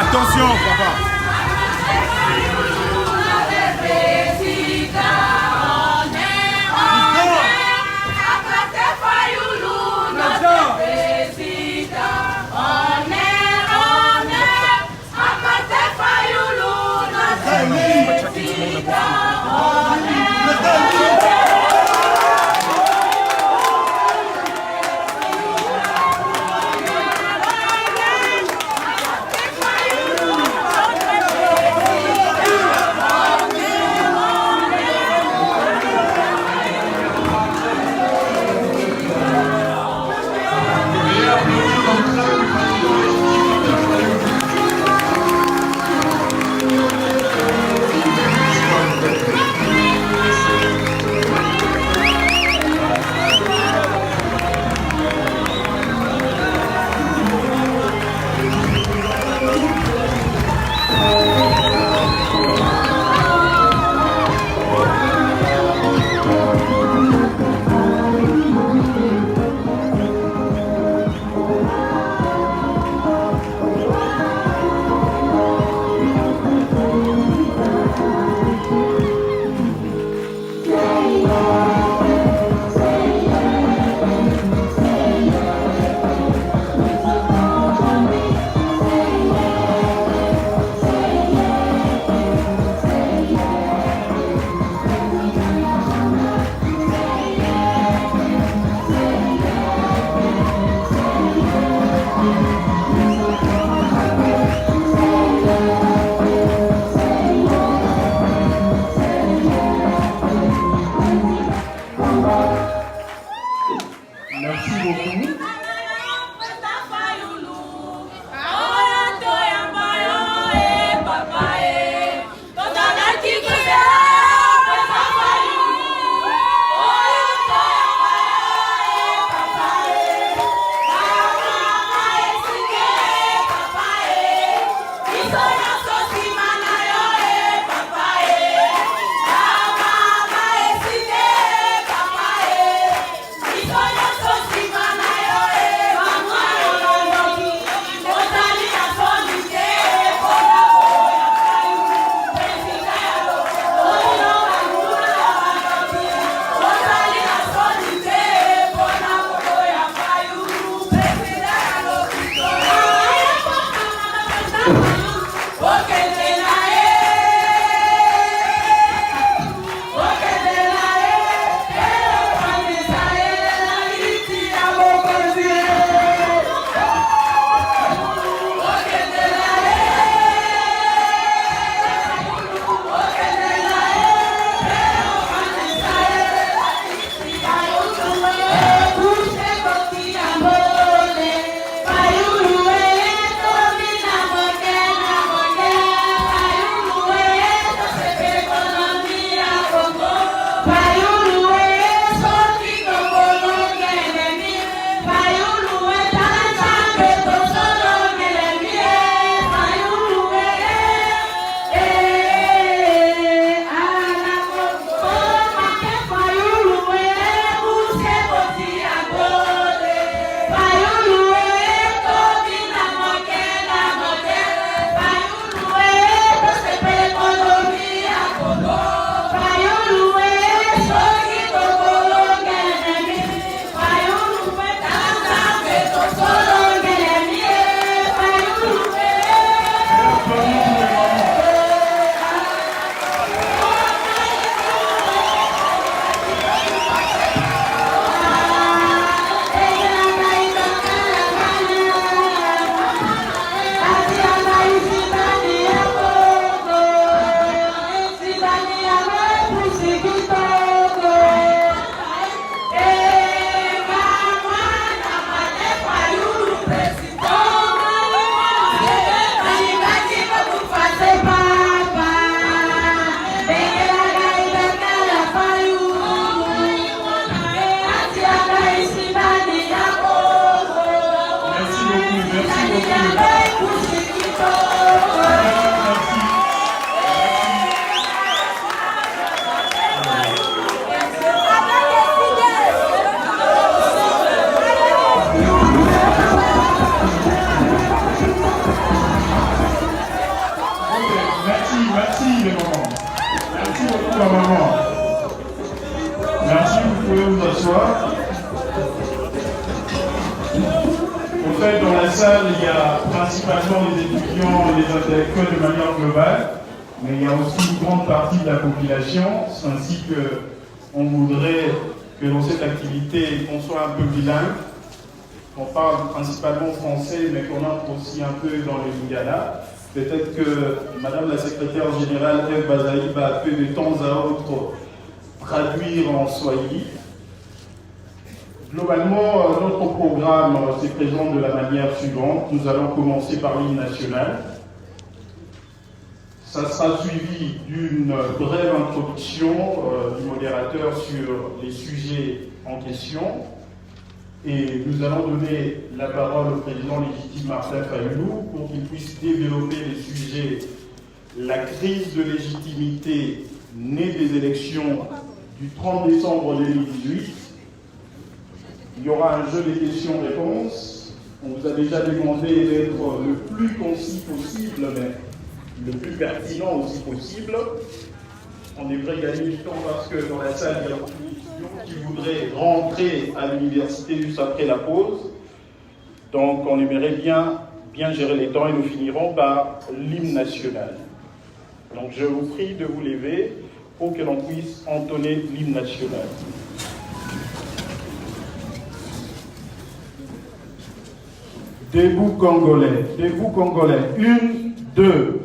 Attention, papa. Au fait, dans la salle, il y a principalement les étudiants et les intellectuels de manière globale, mais il y a aussi une grande partie de la population, ainsi qu'on voudrait que dans cette activité, on soit un peu bilingue, qu'on parle principalement français, mais qu'on entre aussi un peu dans le lingala. Peut-être que Madame la secrétaire générale, Eve Bazaï, va peu de temps à autre traduire en swahili. Globalement, notre programme se présente de la manière suivante. Nous allons commencer par l'hymne national. Ça sera suivi d'une brève introduction du modérateur sur les sujets en question. Et nous allons donner la parole au président légitime Martin Fayulu pour qu'il puisse développer les sujets la crise de légitimité née des élections du 30 décembre 2018. Il y aura un jeu de questions-réponses. On vous a déjà demandé d'être le plus concis possible, mais le plus pertinent aussi possible. On devrait gagner du temps parce que dans la salle, il y a beaucoup d'étudiants qui voudraient rentrer à l'université juste après la pause. Donc on aimerait bien gérer les temps et nous finirons par l'hymne national. Donc je vous prie de vous lever pour que l'on puisse entonner l'hymne national. Debout Congolais, debout Congolais. 1, 2.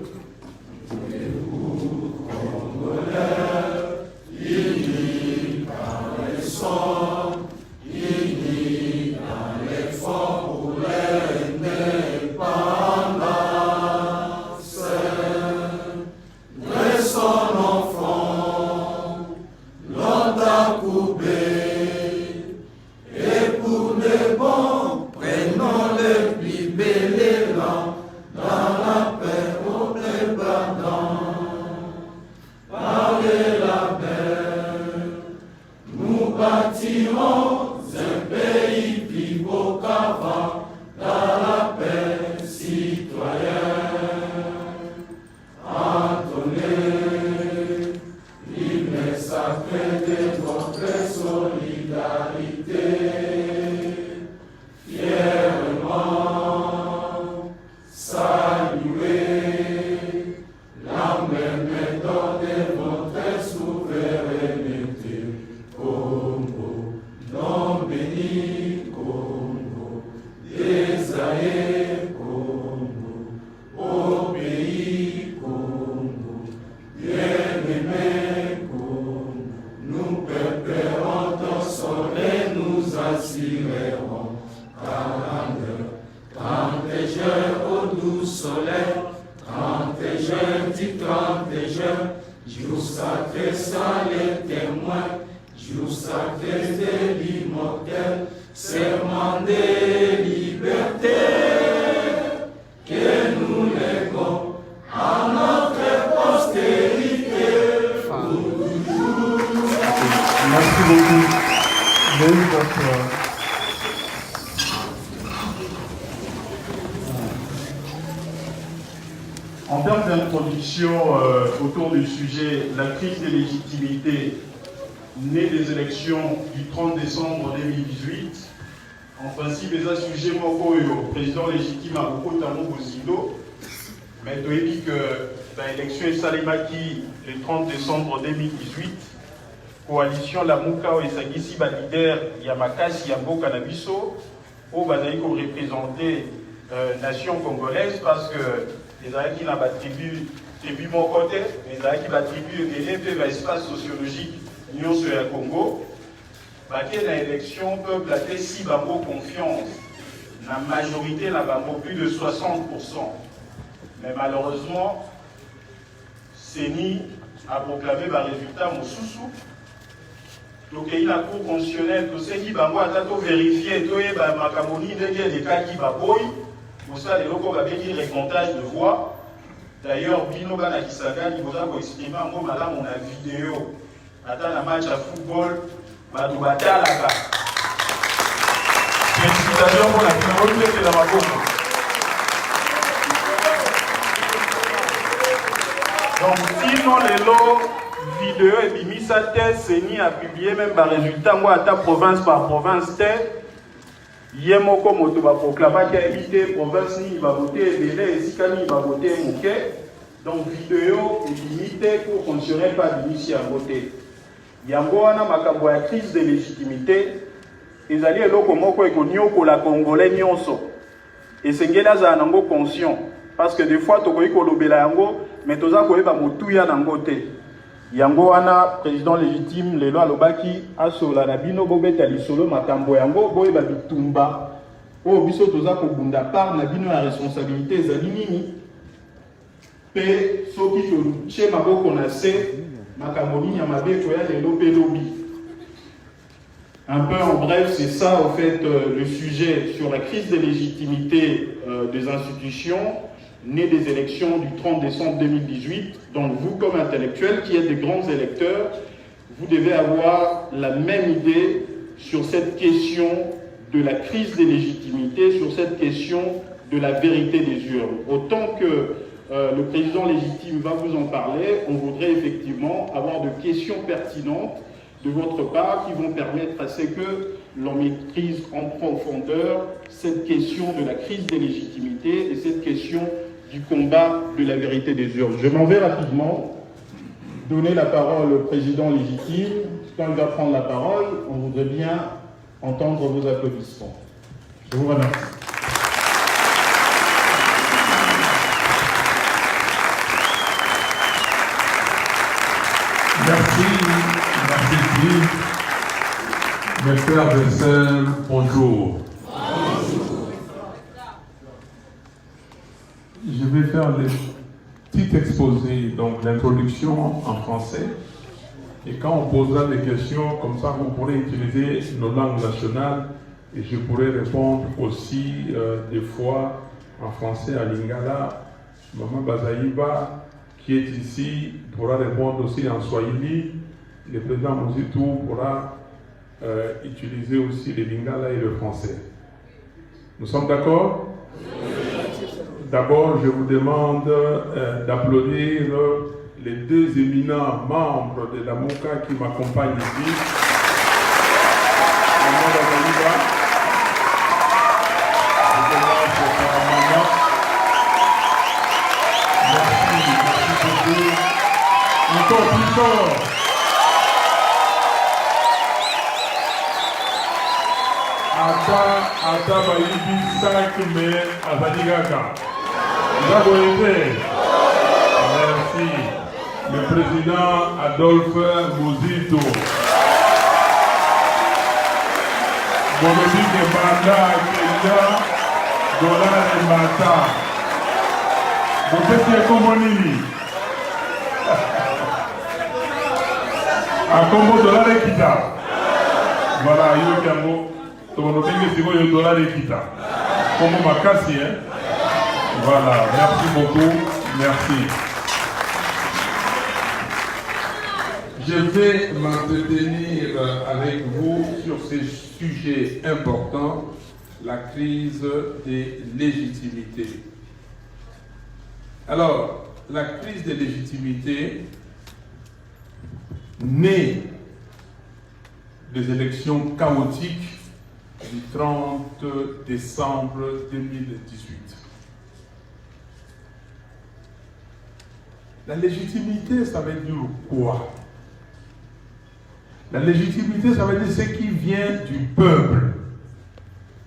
En termes d'introduction autour du sujet, la crise de légitimité née des élections du 30 décembre 2018, en principe, les sujets moko le président légitime a beaucoup de Bozindo, mais tu as dit que l'élection est Salimaki le 30 décembre 2018, coalition la Moukao et Sagisi, leader Yamakasi Yambo Kanabiso, où Badaïko représentait nation congolaise parce que les Aïe qui n'ont pas tribu mon côté, les Aïe qui l'attribuent de l'espace sociologique Union sur le Congo. Dans l'élection, le peuple a fait si bambo confiance. La majorité n'a pas plus de 60%. Mais malheureusement, CENI a proclamé le résultat Moussoussou. Donc il y a la Cour constitutionnelle, tout ce qui va vérifier, tout est Makamoni, des cas qui va boy. Pour ça, les locaux va venir les comptages de voix. D'ailleurs, Bino Banakisaka, il va exprimer en gros, madame, on a vidéo. Attends, un match à football. Félicitations pour la priorité de la Magogo. Donc, sinon, les lots vidéo et Bimisa Test, CENI a publié même par résultat, moi, à ta province par province, Yemoko moto va proclamer qu'il y a évité province ni va voter délai et sikani va voter moké. Donc vidéo est limitée pour fonctionner pas d'initier à voter. Yango wana makambo ya crise de légitimité ezali eloko moko ekonyo la congolais nyonso. Et sengela za nango conscient parce que des fois tokoyi kolobela yango mais toza koyeba motuya nango te. Yango wana président légitime lelo alobaki asola na bino bobeta lisolo makambo yango boyeba bitumba o biso toza kobunda par na bino la responsabilité ezali nini pe soki to che maboko na se makambo nini ya mabeko ya lelo pe lobi. Un peu en bref, c'est ça au fait le sujet sur la crise de légitimité des institutions nées des élections du 30 décembre 2018. Donc vous, comme intellectuels, qui êtes des grands électeurs, vous devez avoir la même idée sur cette question de la crise des légitimités, sur cette question de la vérité des urnes. Autant que le président légitime va vous en parler, on voudrait effectivement avoir de questions pertinentes de votre part qui vont permettre à ce que l'on maîtrise en profondeur cette question de la crise des légitimités et cette question du combat de la vérité des urnes. Je m'en vais rapidement donner la parole au président légitime. Quand il va prendre la parole, on voudrait bien entendre vos applaudissements. Je vous remercie. Merci. Mes frères et sœurs, bonjour. Je vais faire le petit exposé, donc l'introduction en français. Et quand on posera des questions, comme ça vous pourrez utiliser nos langues nationales et je pourrai répondre aussi des fois en français à Lingala. Maman Bazaïba, qui est ici, pourra répondre aussi en Swahili. Le président Mouzitou pourra utiliser aussi le Lingala et le français. Nous sommes d'accord? D'abord, je vous demande d'applaudir les deux éminents membres de la MOCA qui m'accompagnent ici. Maman Bazaïba. Je commence par Maman. Merci beaucoup. Encore plus fort. Ata bayibi 5 mais Azadigaka. Merci. Le président Adolphe Mouzito. Bonobi Kebanda Kenya Dollar et Mata. Vous faites comment Nini? À Congo Dollar et Kita. Voilà, il y a un mot. $1 et Kita. Comme Makassi, hein? Voilà, merci beaucoup. Merci. Je vais m'entretenir avec vous sur ces sujets importants, la crise des légitimités. Alors, la crise des légitimités naît des élections chaotiques du 30 décembre 2018. La légitimité, ça veut dire quoi? La légitimité, ça veut dire ce qui vient du peuple.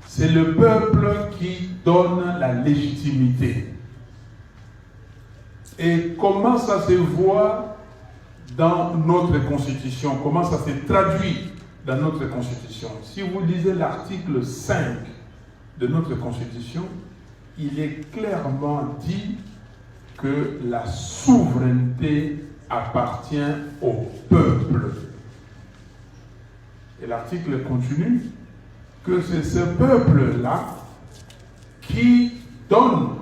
C'est le peuple qui donne la légitimité. Et comment ça se voit dans notre Constitution? Comment ça se traduit dans notre Constitution? Si vous lisez l'article 5 de notre Constitution, il est clairement dit que la souveraineté appartient au peuple. Et l'article continue que c'est ce peuple-là qui donne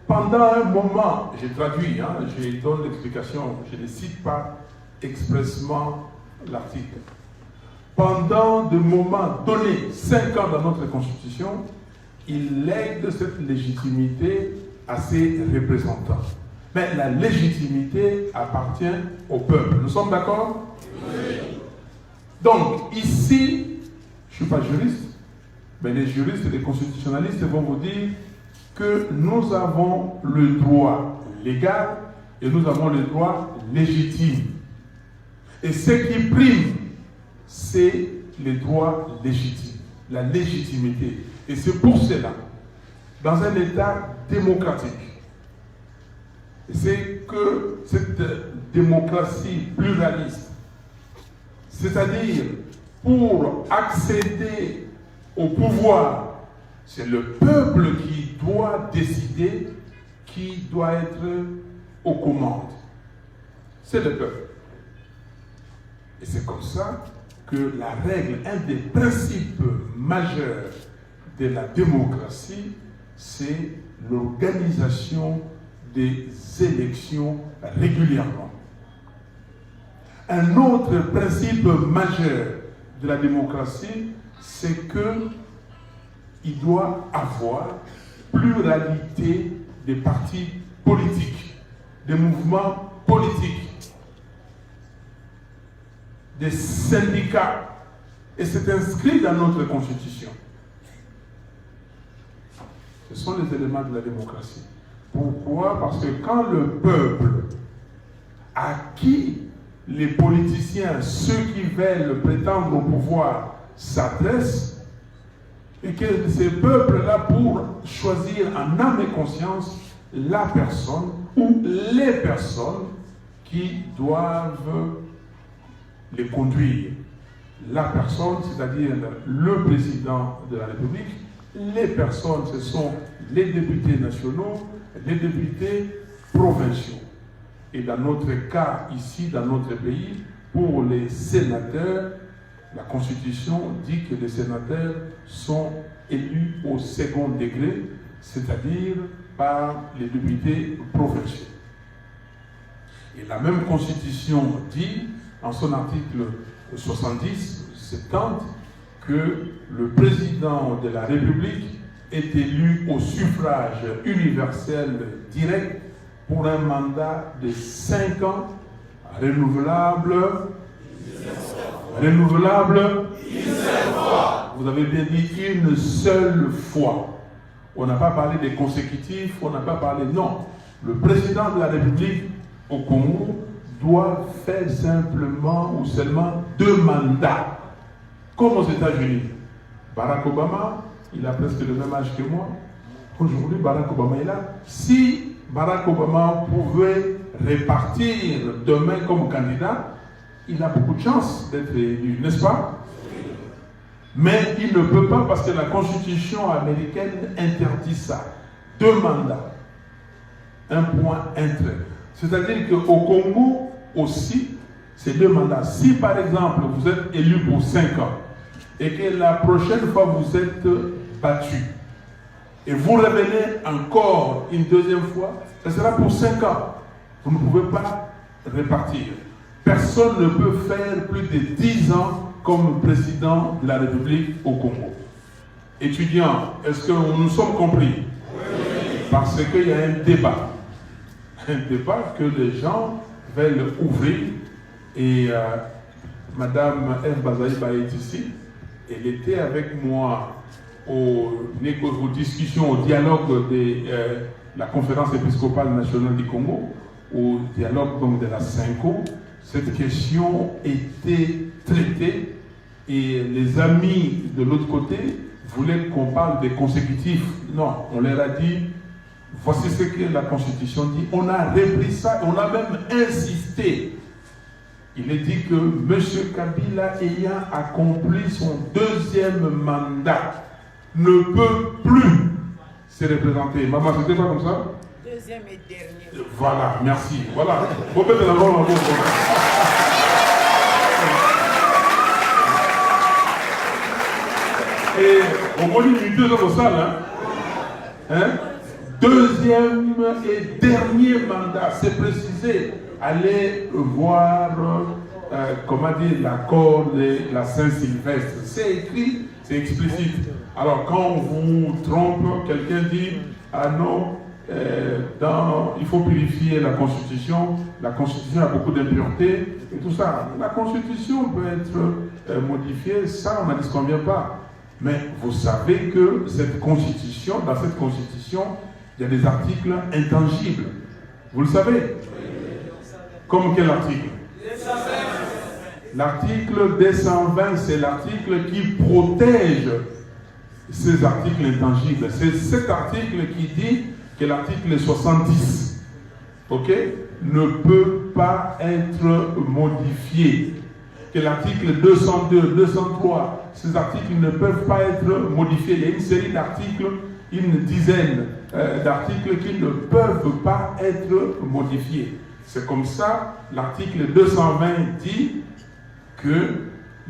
pendant un moment, j'ai traduit, je donne l'explication, je ne cite pas expressement l'article. Pendant de moments donnés, 5 ans dans notre Constitution, il lègue cette légitimité à ses représentants. Mais la légitimité appartient au peuple. Nous sommes d'accord? Oui. Donc, ici, je ne suis pas juriste, Mais les juristes et les constitutionnalistes vont vous dire que nous avons le droit légal et nous avons le droit légitime. Et ce qui prime, c'est les droits légitimes, la légitimité. Et c'est pour cela, dans un État démocratique, c'est que cette démocratie pluraliste, c'est-à-dire pour accéder au pouvoir, c'est le peuple qui doit décider qui doit être aux commandes. C'est le peuple. Et c'est comme ça que la règle, un des principes majeurs de la démocratie, c'est l'organisation des élections régulièrement. Un autre principe majeur de la démocratie, c'est qu'il doit avoir pluralité des partis politiques, des mouvements politiques, des syndicats. Et c'est inscrit dans notre Constitution. Ce sont les éléments de la démocratie. Pourquoi? Parce que quand le peuple à qui les politiciens, ceux qui veulent prétendre au pouvoir, s'adressent, et que ces peuples-là, pour choisir en âme et conscience la personne ou les personnes qui doivent les conduire. La personne, c'est-à-dire le président de la République, les personnes, ce sont les députés nationaux, les députés provinciaux. Et dans notre cas, ici, dans notre pays, pour les sénateurs, la Constitution dit que les sénateurs sont élus au second degré, c'est-à-dire par les députés provinciaux. Et la même Constitution dit, en son article 70, 70, que le président de la République est élu au suffrage universel direct pour un mandat de 5 ans, renouvelable. Renouvelable. Vous avez bien dit une seule fois. On n'a pas parlé des consécutifs, on n'a pas parlé. Non. Le président de la République au Congo doit faire simplement ou seulement 2 mandats. Comme aux États-Unis. Barack Obama, il a presque le même âge que moi. Aujourd'hui, Barack Obama est là. Si Barack Obama pouvait repartir demain comme candidat, il a beaucoup de chances d'être élu, n'est-ce pas? Mais il ne peut pas parce que la Constitution américaine interdit ça. 2 mandats. Un point, un trait. C'est-à-dire qu'au Congo aussi, c'est 2 mandats. Si par exemple vous êtes élu pour 5 ans et que la prochaine fois vous êtes battu et vous revenez encore une deuxième fois, ça sera pour 5 ans. Vous ne pouvez pas repartir. Personne ne peut faire plus de 10 ans comme président de la République au Congo. Étudiants, est-ce que nous sommes compris? Oui. Parce qu'il y a un débat. Un débat que les gens veulent ouvrir. Et Madame Eve Bazaïba est ici. Elle était avec moi aux discussions, au dialogue de la conférence épiscopale nationale du Congo, au dialogue donc de la SYNCO. Cette question était traitée et les amis de l'autre côté voulaient qu'on parle des consécutifs. Non, on leur a dit, voici ce que la Constitution dit. On a repris ça, on a même insisté. Il est dit que M. Kabila, ayant accompli son 2e mandat, ne peut plus se représenter. Maman, c'était pas comme ça? 2e et dernier. Voilà, merci. Voilà. Vous pouvez la voir. Et au moins, il y a eu 2 ans au salle. Hein? 2e et dernier mandat, c'est précisé. Allez voir, comment dire, l'accord de la Saint-Sylvestre. C'est écrit, c'est explicite. Alors, quand on vous trompe, quelqu'un dit, ah non, il faut purifier la Constitution a beaucoup d'impuretés et tout ça. La Constitution peut être modifiée, ça, on n'en disconvient pas. Mais vous savez que cette constitution, dans cette constitution, il y a des articles intangibles. Vous le savez? Comme quel article? L'article 220, c'est l'article qui protège ces articles intangibles. C'est cet article qui dit que l'article 70, ok, ne peut pas être modifié. Que l'article 202, 203, ces articles ne peuvent pas être modifiés. Il y a une série d'articles, une dizaine d'articles qui ne peuvent pas être modifiés. C'est comme ça, l'article 220 dit que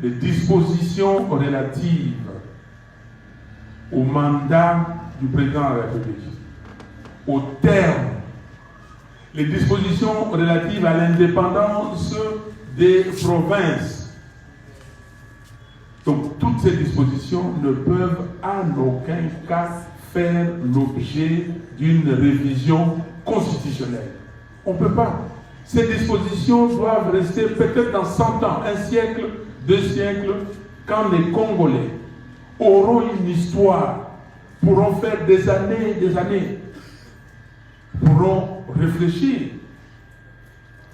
les dispositions relatives au mandat du président de la République, au terme, les dispositions relatives à l'indépendance des provinces. Donc, toutes ces dispositions ne peuvent en aucun cas faire l'objet d'une révision constitutionnelle. On ne peut pas. Ces dispositions doivent rester peut-être dans 100 ans, un siècle, 2 siècles, quand les Congolais auront une histoire, pourront faire des années, pourront réfléchir,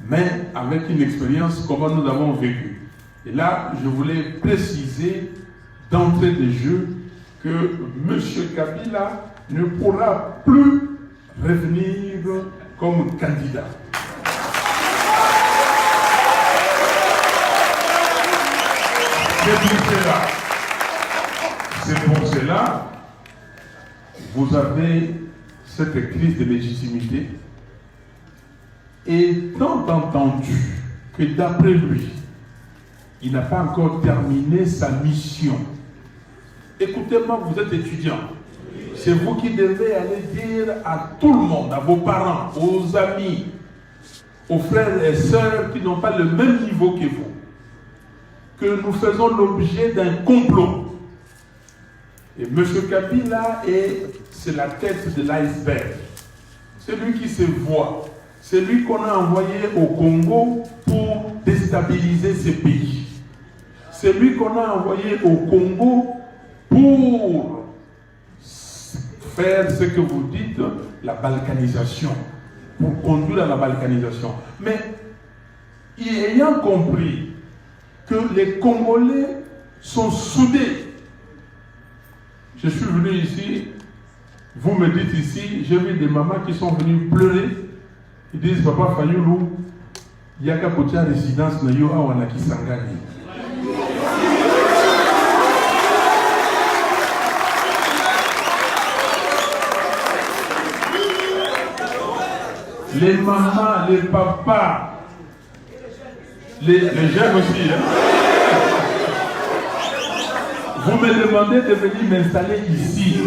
mais avec une expérience comme nous avons vécu. Et là, je voulais préciser d'entrée de jeu que M. Kabila ne pourra plus revenir comme candidat. C'est pour cela, vous avez cette crise de légitimité. Étant entendu que d'après lui, il n'a pas encore terminé sa mission. Écoutez-moi, vous êtes étudiant. C'est vous qui devez aller dire à tout le monde, à vos parents, aux amis, aux frères et sœurs qui n'ont pas le même niveau que vous, que nous faisons l'objet d'un complot. Et M. Kabila, c'est la tête de l'iceberg. C'est lui qui se voit. C'est lui qu'on a envoyé au Congo pour déstabiliser ces pays. C'est lui qu'on a envoyé au Congo pour faire ce que vous dites, la balkanisation, pour conduire à la balkanisation. Mais ayant compris que les Congolais sont soudés, je suis venu ici, vous me dites ici, j'ai vu des mamans qui sont venues pleurer. Ils disent, Papa Fayoulou, il y a qu'à côté résidence na yo awana Kisangani. Les mamans, les papas, les jeunes aussi, hein? Vous me demandez de venir m'installer ici.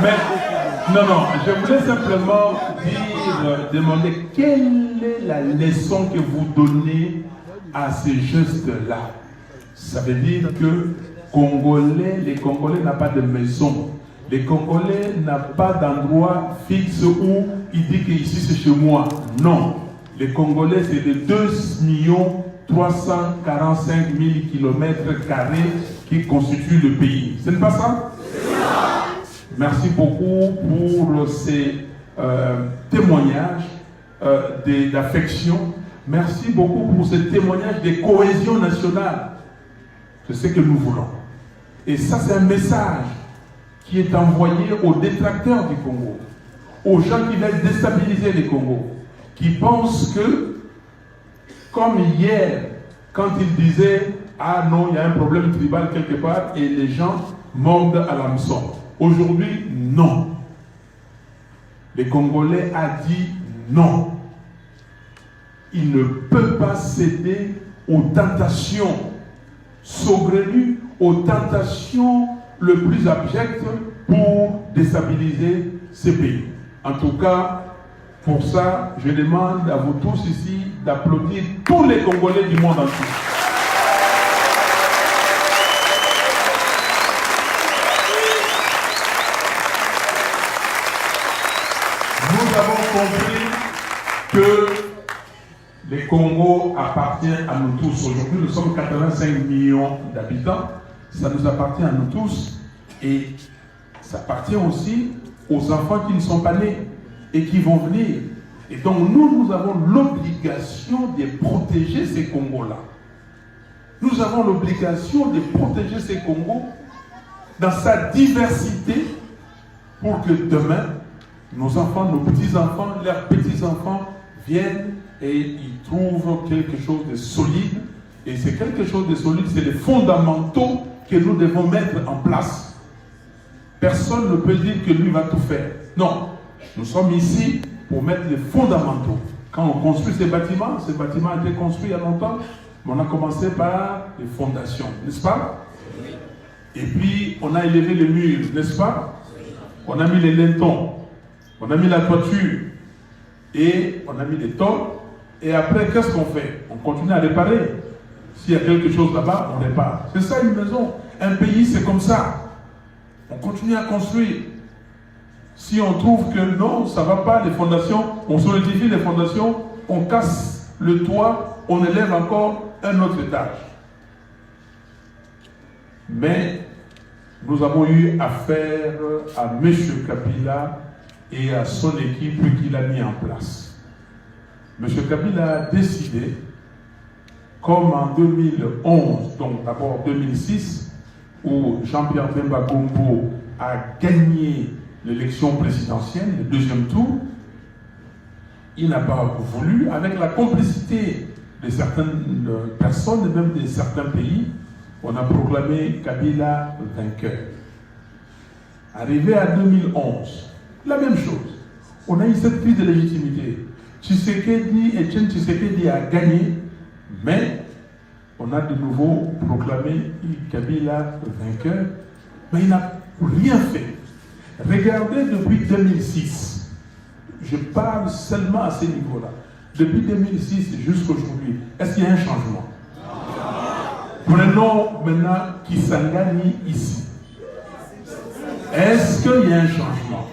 Mais, non, je voulais simplement demander quelle est la leçon que vous donnez à ces gestes-là. Ça veut dire que les Congolais n'ont pas de maison. Les Congolais n'ont pas d'endroit fixe où il dit que ici c'est chez moi. Non. Les Congolais, c'est de 2 345 000 km² qui constituent le pays. Ce n'est pas ça? Merci beaucoup pour ces témoignages d'affection. Merci beaucoup pour ces témoignages de cohésion nationale. C'est ce que nous voulons. Et ça, c'est un message qui est envoyé aux détracteurs du Congo, aux gens qui veulent déstabiliser le Congo, qui pensent que, comme hier, quand ils disaient « Ah non, il y a un problème tribal quelque part » et les gens mordent à l'hameçon. Aujourd'hui, non. Les Congolais ont dit non. Il ne peut pas céder aux tentations saugrenues, aux tentations le plus abjectes pour déstabiliser ces pays. En tout cas, pour ça, je demande à vous tous ici d'applaudir tous les Congolais du monde entier. Nous avons compris que les Congos appartiennent à nous tous. Aujourd'hui, nous sommes 85 millions d'habitants. ça nous appartient à nous tous et ça appartient aussi aux enfants qui ne sont pas nés et qui vont venir. Et donc nous avons l'obligation de protéger ces Congos-là. Nous avons l'obligation de protéger ces Congos dans sa diversité pour que demain, nos enfants, nos petits-enfants, leurs petits-enfants viennent et ils trouvent quelque chose de solide. Et c'est quelque chose de solide, c'est les fondamentaux que nous devons mettre en place. Personne ne peut dire que lui va tout faire. Non, nous sommes ici pour mettre les fondamentaux. Quand on construit ces bâtiments a été construit il y a longtemps, mais on a commencé par les fondations, n'est-ce pas? Et puis on a élevé les murs, n'est-ce pas? On a mis les lintons, on a mis la toiture, et on a mis les tôles, et après qu'est-ce qu'on fait? On continue à réparer. S'il y a quelque chose là-bas, on répare. C'est ça une maison. Un pays, c'est comme ça. On continue à construire. Si on trouve que non, ça ne va pas, les fondations, on solidifie les fondations, on casse le toit, on élève encore un autre étage. Mais nous avons eu affaire à M. Kabila et à son équipe qu'il a mis en place. M. Kabila a décidé, comme en 2011, donc d'abord 2006, où Jean-Pierre Bemba Gombo a gagné l'élection présidentielle, le deuxième tour, il n'a pas voulu, avec la complicité de certaines personnes et même de certains pays, on a proclamé Kabila vainqueur. Arrivé à 2011, la même chose. On a eu cette crise de légitimité. Etienne Tshisekedi a gagné, mais on a de nouveau proclamé Kabila vainqueur, mais il n'a rien fait. Regardez depuis 2006, je parle seulement à ce niveau-là. Depuis 2006 jusqu'à aujourd'hui, est-ce qu'il y a un changement? Prenons maintenant Kisangani ici. Est-ce qu'il y a un changement?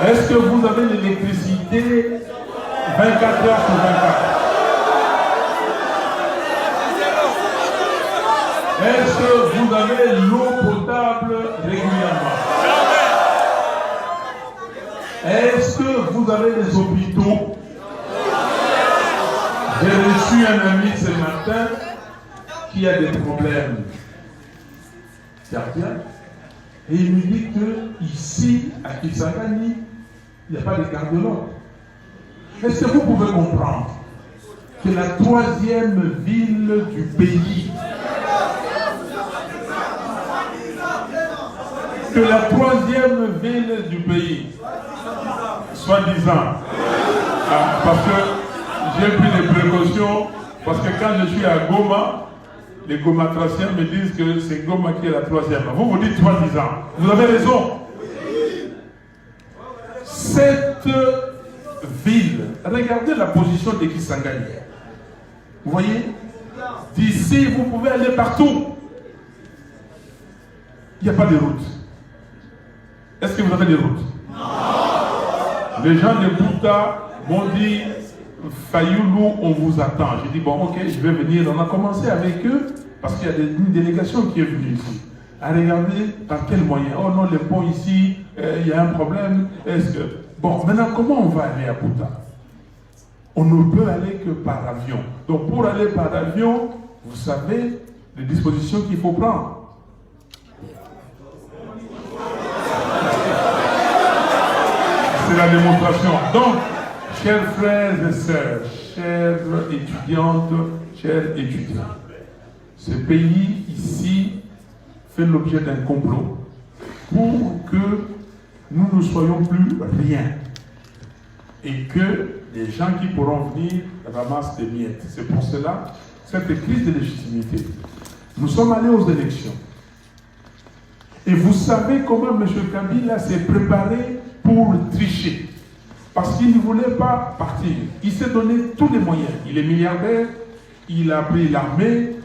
Est-ce que vous avez l'électricité 24 heures sur 24? Est-ce que vous avez l'eau potable régulièrement? Est-ce que vous avez des hôpitaux? J'ai reçu un ami ce matin qui a des problèmes cardiaques et il me dit que ici, à Kisangani, il n'y a pas de cardiologue. Est-ce que vous pouvez comprendre que la troisième ville du pays, soi-disant, parce que j'ai pris des précautions, parce que quand je suis à Goma, les Gomatraciens me disent que c'est Goma qui est la troisième. Vous dites soi-disant. Vous avez raison. Cette ville, regardez la position de Kisangani. Vous voyez? D'ici, vous pouvez aller partout. Il n'y a pas de route. Est-ce que vous avez des routes? Non. Les gens de Bouta m'ont dit, Fayoulou, on vous attend. J'ai dit, bon, ok, je vais venir. On a commencé avec eux, parce qu'il y a une délégation qui est venue ici, à regarder par quel moyen. Oh non, les ponts ici, il y a un problème. Est-ce que... Bon, maintenant, comment on va aller à Bouta? On ne peut aller que par avion. Donc, pour aller par avion, vous savez les dispositions qu'il faut prendre. C'est la démonstration. Donc, chers frères et sœurs, chères étudiantes, chers étudiants, ce pays ici fait l'objet d'un complot pour que nous ne soyons plus rien et que les gens qui pourront venir ramassent des miettes. C'est pour cela, cette crise de légitimité. Nous sommes allés aux élections. Et vous savez comment M. Kabila s'est préparé pour tricher. Parce qu'il ne voulait pas partir. Il s'est donné tous les moyens. Il est milliardaire, il a pris l'armée,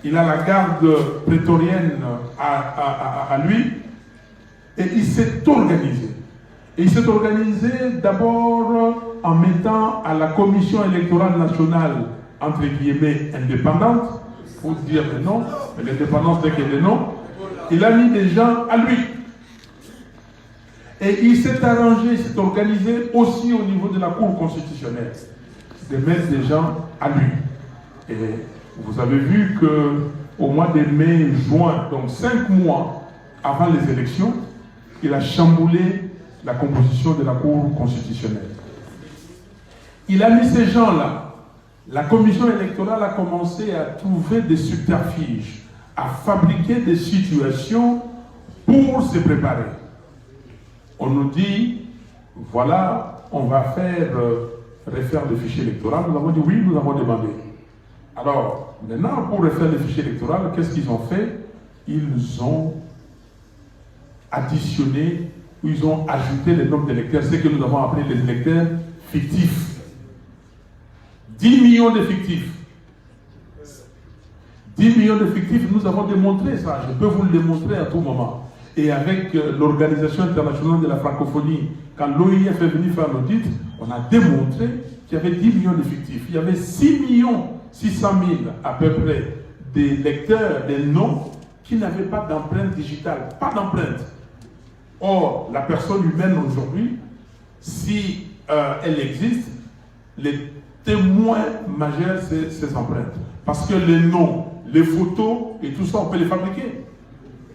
il a la garde prétorienne à lui, et il s'est organisé. Et il s'est organisé d'abord en mettant à la Commission électorale nationale, entre guillemets, indépendante, faut dire le nom, mais l'indépendance dès qu'il y a le nom, il a mis des gens à lui. Et il s'est arrangé, il s'est organisé aussi au niveau de la Cour constitutionnelle, de mettre des gens à lui. Et vous avez vu qu'au mois de mai, juin, donc 5 mois avant les élections, il a chamboulé la composition de la Cour constitutionnelle. Il a mis ces gens-là. La commission électorale a commencé à trouver des subterfuges, à fabriquer des situations pour se préparer. On nous dit, voilà, on va refaire le fichier électoral. Nous avons dit oui, nous avons demandé. Alors, maintenant, pour refaire le fichier électoral, qu'est-ce qu'ils ont fait? Ils ont additionné, ou ils ont ajouté le nombre d'électeurs, ce que nous avons appelé les électeurs fictifs. 10 millions de fictifs. 10 millions de fictifs, nous avons démontré ça. Je peux vous le démontrer à tout moment. Et avec l'Organisation internationale de la francophonie, quand l'OIF est venu faire l'audit, on a démontré qu'il y avait 10 millions de fictifs. Il y avait 6 600 000 à peu près des lecteurs, des noms qui n'avaient pas d'empreinte digitale. Pas d'empreinte. Or, la personne humaine aujourd'hui, si elle existe, les témoins majeurs, c'est ces empreintes. Parce que les noms, les photos et tout ça, on peut les fabriquer.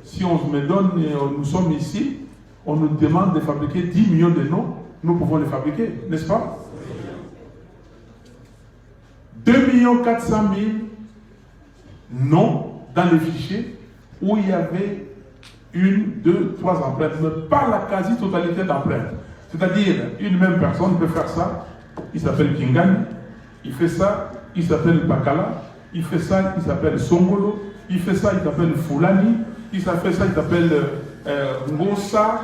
Si on me donne, nous sommes ici, on nous demande de fabriquer 10 millions de noms, nous pouvons les fabriquer, n'est-ce pas? 2 400 000 noms dans le fichier où il y avait 1, 2, 3 empreintes, mais pas la quasi-totalité d'empreintes. C'est-à-dire, une même personne peut faire ça, il s'appelle Kingani, il fait ça, il s'appelle Bakala, il fait ça, il s'appelle Songolo, il fait ça, il s'appelle Fulani, il fait ça, il s'appelle Ngosa,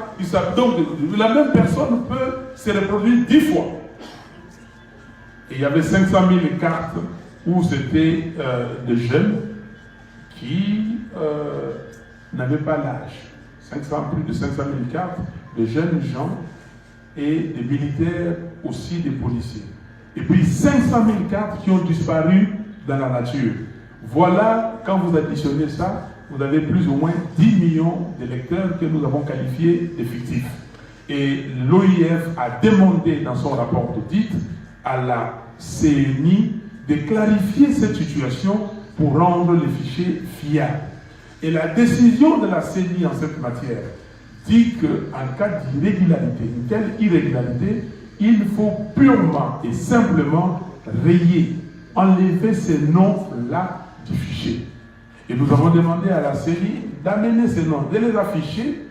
donc la même personne peut se reproduire 10 fois. Et il y avait 500 000 cartes où c'était des jeunes qui n'avaient pas l'âge. Plus de 500 000 cartes de jeunes gens et des militaires aussi, des policiers. Et puis 500 000 cartes qui ont disparu dans la nature. Voilà, quand vous additionnez ça, vous avez plus ou moins 10 millions d'électeurs que nous avons qualifiés de fictifs. Et l'OIF a demandé dans son rapport d'audit à la CNI de clarifier cette situation pour rendre les fichiers fiables. Et la décision de la CNI en cette matière dit qu'en cas d'irrégularité, une telle irrégularité, il faut purement et simplement rayer, enlever ces noms-là du fichier. Et nous avons demandé à la CNI d'amener ces noms, de les afficher,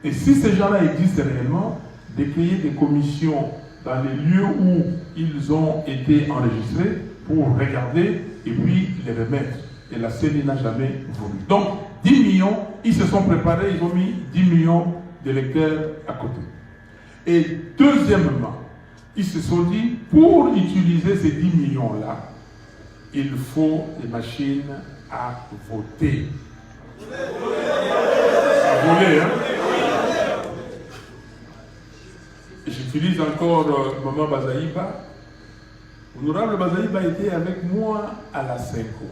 et si ces gens-là existent réellement, de créer des commissions dans les lieux où ils ont été enregistrés pour regarder et puis les remettre. Et la CNI n'a jamais voulu. Donc, 10 millions, ils se sont préparés, ils ont mis 10 millions d'électeurs à côté. Et deuxièmement, ils se sont dit, pour utiliser ces 10 millions-là, il faut des machines à voter. À voler, hein? J'utilise encore Maman Bazaïba. Honorable Bazaïba était avec moi à la SECO.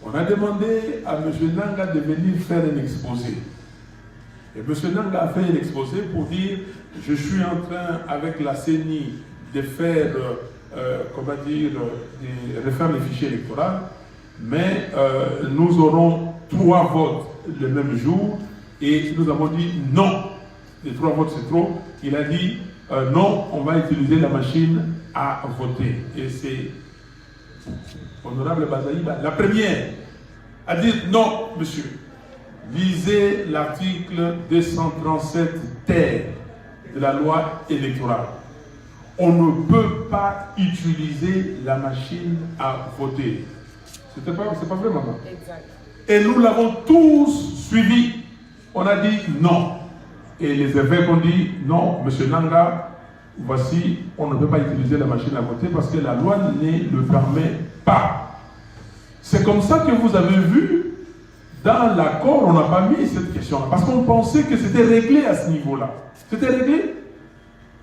On a demandé à M. Nanga de venir faire un exposé. Et M. Nanga a fait un exposé pour dire je suis en train, avec la CENI, de faire, de refaire les fichiers électoraux, mais nous aurons 3 votes le même jour, et nous avons dit non, les 3 votes c'est trop. Il a dit non, on va utiliser la machine à voter. Et c'est Honorable Bazaïba, la première, a dit non, monsieur. Lisez l'article 237 terre de la loi électorale. On ne peut pas utiliser la machine à voter. C'est pas vrai, maman? Exact. Et nous l'avons tous suivi. On a dit non. Et les évêques ont dit non, monsieur Nanga, voici, on ne peut pas utiliser la machine à voter parce que la loi ne le permet pas. C'est comme ça que vous avez vu, dans l'accord, on n'a pas mis cette question-là. Parce qu'on pensait que c'était réglé à ce niveau-là. C'était réglé.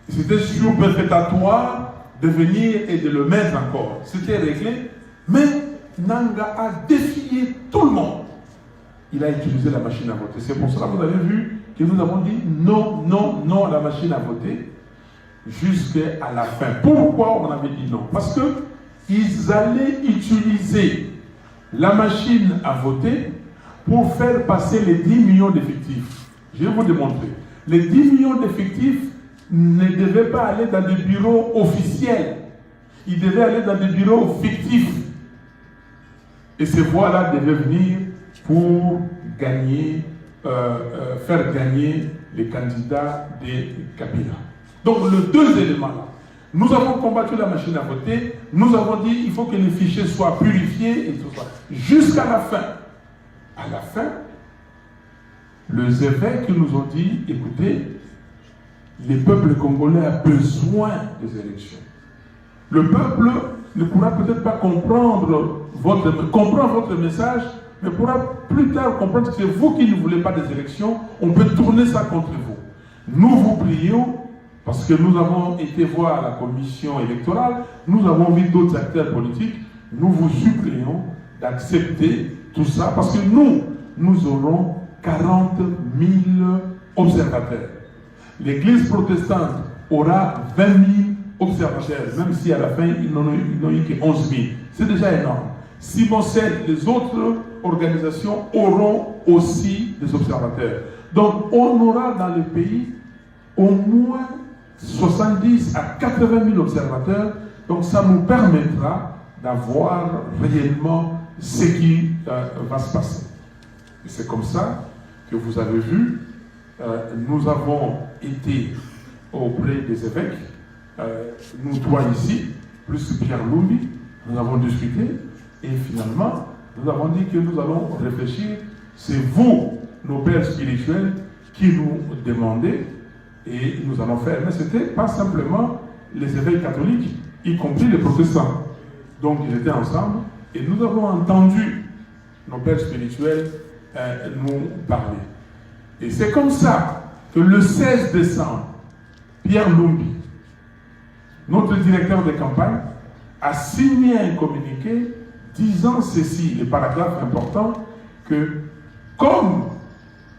C'était superfétatoire de venir et de le mettre encore. C'était réglé. Mais Nanga a défié tout le monde. Il a utilisé la machine à voter. C'est pour cela que vous avez vu que nous avons dit non, non, non à la machine à voter jusqu'à la fin. Pourquoi on avait dit non? Parce qu'ils allaient utiliser la machine à voter pour faire passer les 10 millions d'effectifs. Je vais vous démontrer. Les 10 millions d'effectifs ne devaient pas aller dans des bureaux officiels. Ils devaient aller dans des bureaux fictifs. Et ces voix-là devaient venir pour gagner, faire gagner les candidats des Kabila. Donc, les deux éléments-là. Nous avons combattu la machine à voter. Nous avons dit qu'il faut que les fichiers soient purifiés et tout ça. Jusqu'à la fin. À la fin, les évêques nous ont dit, écoutez, le peuple congolais a besoin des élections. Le peuple ne pourra peut-être pas comprendre votre message, mais pourra plus tard comprendre que c'est vous qui ne voulez pas des élections. On peut tourner ça contre vous. Nous vous prions, parce que nous avons été voir la commission électorale, nous avons vu d'autres acteurs politiques, nous vous supplions d'accepter tout ça, parce que nous aurons 40 000 observateurs. L'Église protestante aura 20 000 observateurs, même si à la fin, ils n'ont eu que 11 000. C'est déjà énorme. Simon-Cel, les autres organisations auront aussi des observateurs. Donc, on aura dans le pays au moins 70 à 80 000 observateurs. Donc, ça nous permettra d'avoir réellement ce qui va se passer. Et c'est comme ça que vous avez vu, nous avons été auprès des évêques, nous trois ici, plus Pierre Lumbi, nous avons discuté et finalement, nous avons dit que nous allons réfléchir. C'est vous, nos pères spirituels, qui nous demandez et nous allons faire. Mais ce n'était pas simplement les évêques catholiques, y compris les protestants. Donc ils étaient ensemble et nous avons entendu nos pères spirituels nous parler. Et c'est comme ça que le 16 décembre, Pierre Lumbi, notre directeur de campagne, a signé un communiqué disant ceci, les paragraphes importants, que comme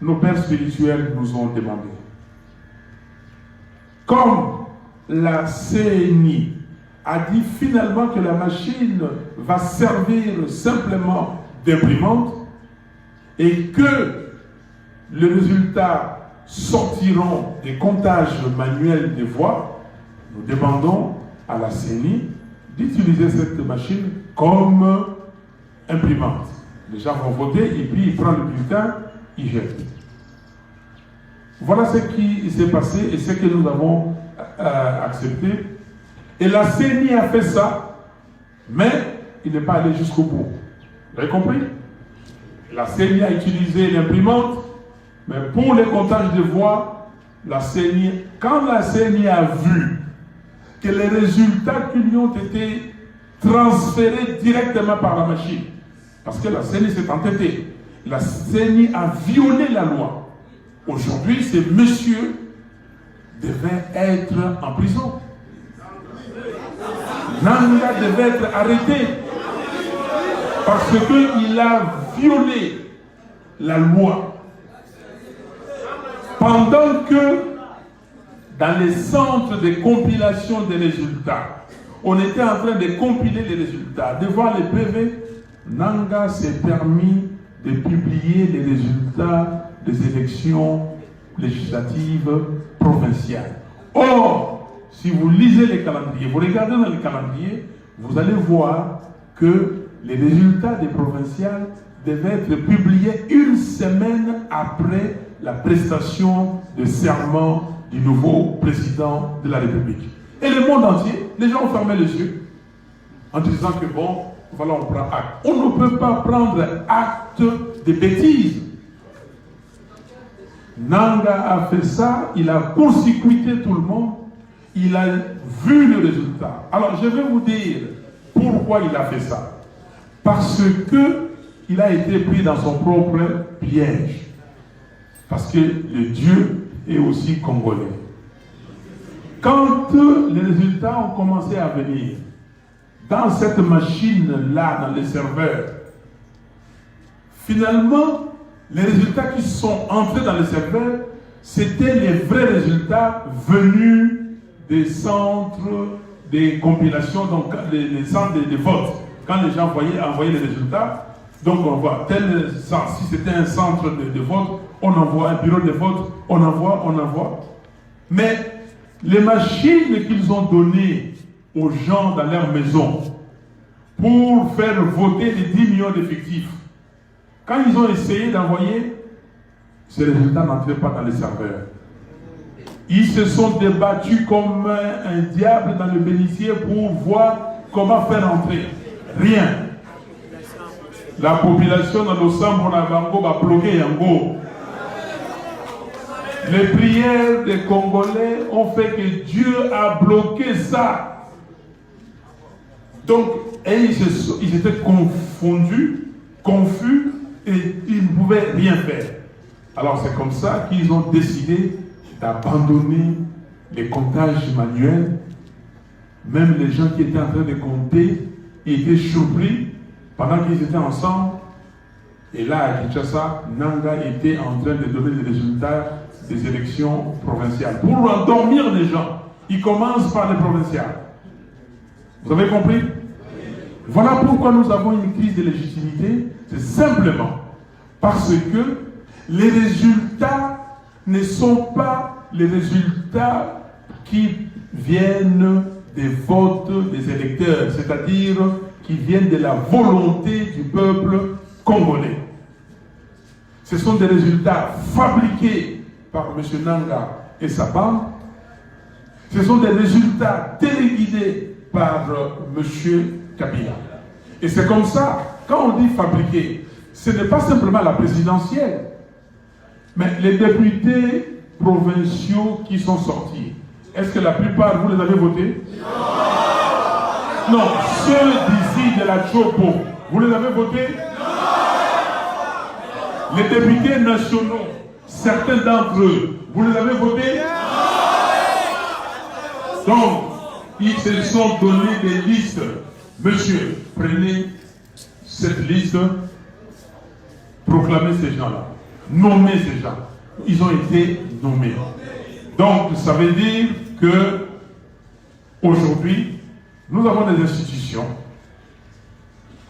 nos pères spirituels nous ont demandé, comme la CNI a dit finalement que la machine va servir simplement d'imprimante et que les résultats sortiront des comptages manuels des voix, nous demandons à la CENI d'utiliser cette machine comme imprimante. Les gens vont voter et puis ils prennent le bulletin, ils jettent. Voilà ce qui s'est passé et ce que nous avons accepté. Et la CENI a fait ça, mais il n'est pas allé jusqu'au bout. Vous avez compris? La CENI a utilisé l'imprimante, mais pour les comptages de voix, la CENI, quand la CENI a vu que les résultats qui lui ont été transférés directement par la machine, parce que la CENI s'est entêtée, la CENI a violé la loi. Aujourd'hui, ce monsieur devait être en prison. Nanga devait être arrêté parce qu'il a violé la loi. Pendant que dans les centres de compilation des résultats, on était en train de compiler les résultats. Devant les PV, Nanga s'est permis de publier les résultats des élections législatives provinciales. Or, si vous lisez les calendriers, vous regardez dans les calendriers, vous allez voir que les résultats des provinciales devaient être publiés une semaine après la prestation de serment du nouveau président de la République. Et le monde entier, les gens ont fermé les yeux en disant que bon, voilà, on prend acte. On ne peut pas prendre acte de bêtises. Nanga a fait ça, il a court-circuité tout le monde, il a vu le résultat. Alors je vais vous dire pourquoi il a fait ça. Parce que il a été pris dans son propre piège. Parce que le Dieu est aussi congolais. Quand les résultats ont commencé à venir, dans cette machine-là, dans les serveurs, finalement, les résultats qui sont entrés dans les serveurs, c'était les vrais résultats venus des centres de compilation, donc les centres de vote. Quand les gens envoyaient les résultats, donc on voit tel centre, si c'était un centre de vote, on envoie un bureau de vote, on envoie. Mais les machines qu'ils ont données aux gens dans leur maison pour faire voter les 10 millions d'effectifs, quand ils ont essayé d'envoyer, ces résultats n'entraient pas dans les serveurs. Ils se sont débattus comme un diable dans le bénitier pour voir comment faire entrer. Rien. La population dans l'Ossambo Nabango va bloquer Yango. Les prières des Congolais ont fait que Dieu a bloqué ça. Donc, ils étaient confondus, confus, et ils ne pouvaient rien faire. Alors c'est comme ça qu'ils ont décidé d'abandonner les comptages manuels. Même les gens qui étaient en train de compter étaient surpris pendant qu'ils étaient ensemble. Et là, à Kinshasa, Nanga était en train de donner les résultats des élections provinciales. Pour endormir les gens, ils commencent par les provinciales. Vous avez compris? Voilà pourquoi nous avons une crise de légitimité. C'est simplement parce que les résultats ne sont pas les résultats qui viennent des votes des électeurs, c'est-à-dire qui viennent de la volonté du peuple congolais. Ce sont des résultats fabriqués par M. Nanga et sa bande. Ce sont des résultats téléguidés par M. Kabila. Et c'est comme ça, quand on dit fabriqué, ce n'est pas simplement la présidentielle, mais les députés provinciaux qui sont sortis. Est-ce que la plupart, vous les avez votés? Non. Non, ceux d'ici de la Chopo, vous les avez votés? Non. Les députés nationaux, certains d'entre eux, vous les avez votés? Non. Donc, ils se sont donné des listes. Monsieur, prenez cette liste, proclamez ces gens-là, nommez ces gens. Ils ont été nommés. Donc, ça veut dire que aujourd'hui, nous avons des institutions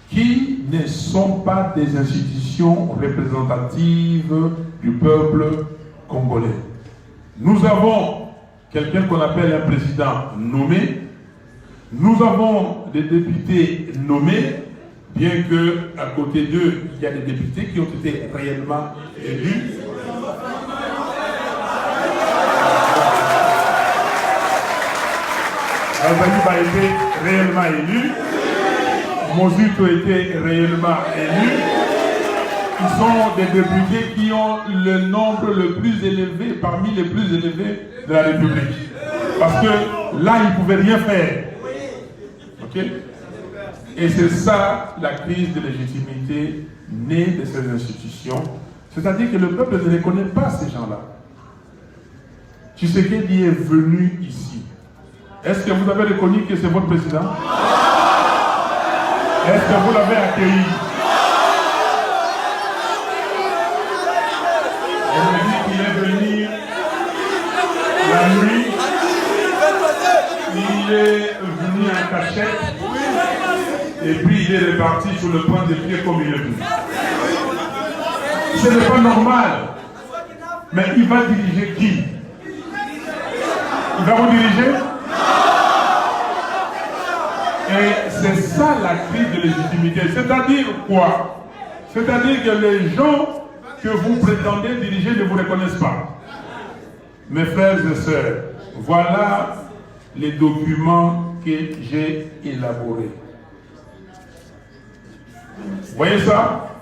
qui ne sont pas des institutions représentatives du peuple congolais. Nous avons quelqu'un qu'on appelle un président nommé. Nous avons des députés nommés, bien que à côté d'eux, il y a des députés qui ont été réellement élus. Azali a été réellement élu. Mozuto a été réellement élu. Ils sont des députés qui ont le nombre le plus élevé, parmi les plus élevés de la République. Parce que là, ils ne pouvaient rien faire. Ok? Et c'est ça la crise de légitimité née de ces institutions. C'est-à-dire que le peuple ne reconnaît pas ces gens-là. Tshisekedi est venu ici. Est-ce que vous avez reconnu que c'est votre président? Est-ce que vous l'avez accueilli? On me dit qu'il est venu la nuit. Il est venu en cachette. Et puis il est reparti sur le point de pied comme il est venu. Ce n'est pas normal. Mais il va diriger qui? Il va vous diriger? Et c'est ça la crise de légitimité. C'est-à-dire quoi? C'est-à-dire que les gens que vous prétendez diriger ne vous reconnaissent pas. Mes frères et sœurs, voilà les documents que j'ai élaborés. Vous voyez ça?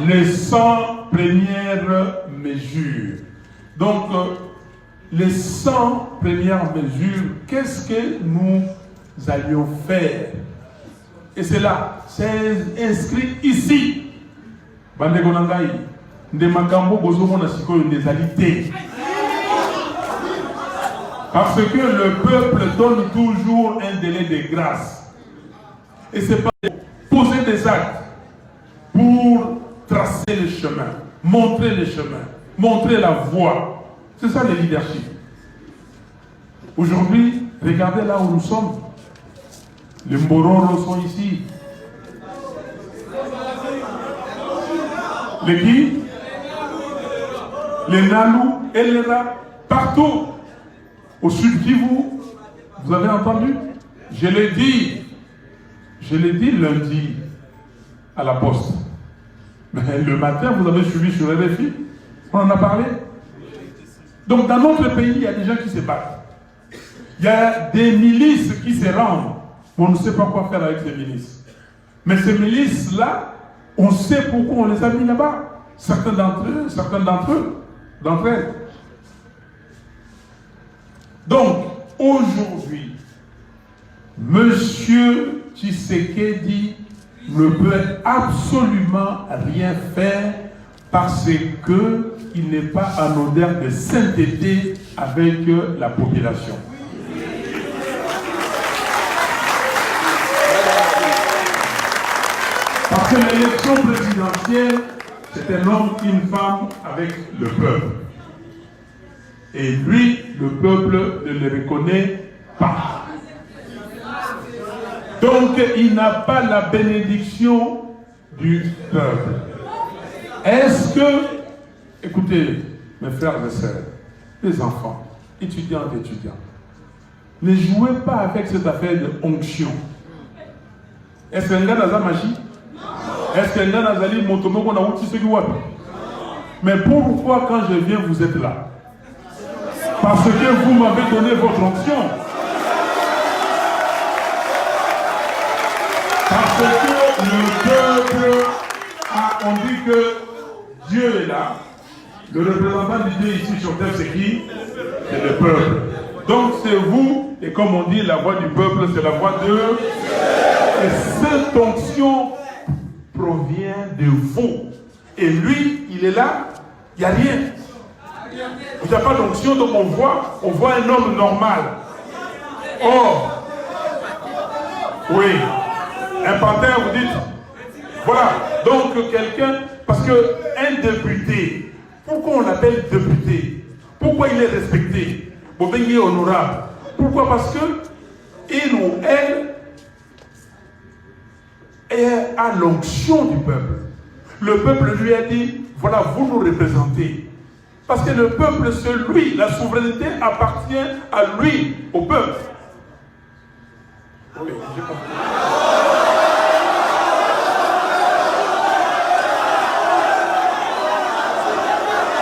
Les 100 premières mesures. Donc, les 100 premières mesures, qu'est-ce que nous allions faire? Et c'est là, c'est inscrit ici. Bandegonangai, de makambo bozomona sikoyo ndezalité. Parce que le peuple donne toujours un délai de grâce. Et c'est pas poser des actes pour tracer le chemin, montrer le chemin, montrer la voie. C'est ça le leadership. Aujourd'hui, regardez là où nous sommes. Les Mbororo sont ici. Les qui? Les Nalou et les Ra, partout. Au sud Kivu, vous avez entendu? Je l'ai dit lundi à la poste. Mais le matin, vous avez suivi sur RFI. On en a parlé. Donc dans notre pays, il y a des gens qui se battent. Il y a des milices qui se rendent. On ne sait pas quoi faire avec ces milices. Mais ces milices-là, on sait pourquoi on les a mis là-bas. Certains d'entre elles. Donc, aujourd'hui, Monsieur Tshisekedi ne peut absolument rien faire parce qu'il n'est pas en odeur de sainteté avec la population. Parce que l'élection présidentielle, c'est un homme, une femme avec le peuple. Et lui, le peuple ne le reconnaît pas. Donc, il n'a pas la bénédiction du peuple. Est-ce que, écoutez, mes frères et sœurs, les enfants, étudiants, ne jouez pas avec cette affaire de onction. Est-ce qu'un gars n'a magie? Est-ce qu'un gars n'a dit Montomoko n'a outil ce qui wapi? Mais pourquoi quand je viens vous êtes là? Parce que vous m'avez donné votre onction. Parce que le peuple on dit que Dieu est là. Le représentant du Dieu ici sur terre, c'est qui? C'est le peuple. Donc c'est vous, et comme on dit, la voix du peuple, c'est la voix de Dieu. Et cette onction provient de vous. Et lui, il est là, il n'y a rien. Il n'y a pas d'onction, donc on voit un homme normal. Or, oui, un panthère, vous dites, voilà, donc quelqu'un, parce qu'un député, pourquoi on l'appelle député? Pourquoi il est respecté? Pour venir honorable. Pourquoi? Parce que il ou elle est à l'onction du peuple. Le peuple lui a dit, voilà, vous nous représentez. Parce que le peuple, c'est lui. La souveraineté appartient à lui, au peuple. Oui, j'ai compris.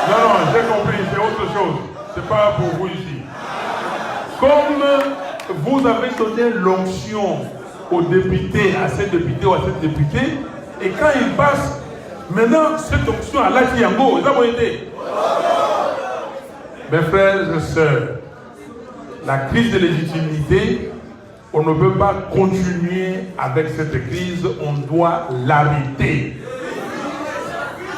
Non, j'ai compris, c'est autre chose. C'est pas pour vous ici. Comme vous avez donné l'onction aux députés, à ces députés ou à cette députée, et quand ils passent, maintenant, cette onction à l'Akiyango, ils ont été. Mes frères et sœurs, la crise de légitimité, on ne peut pas continuer avec cette crise, on doit l'arrêter.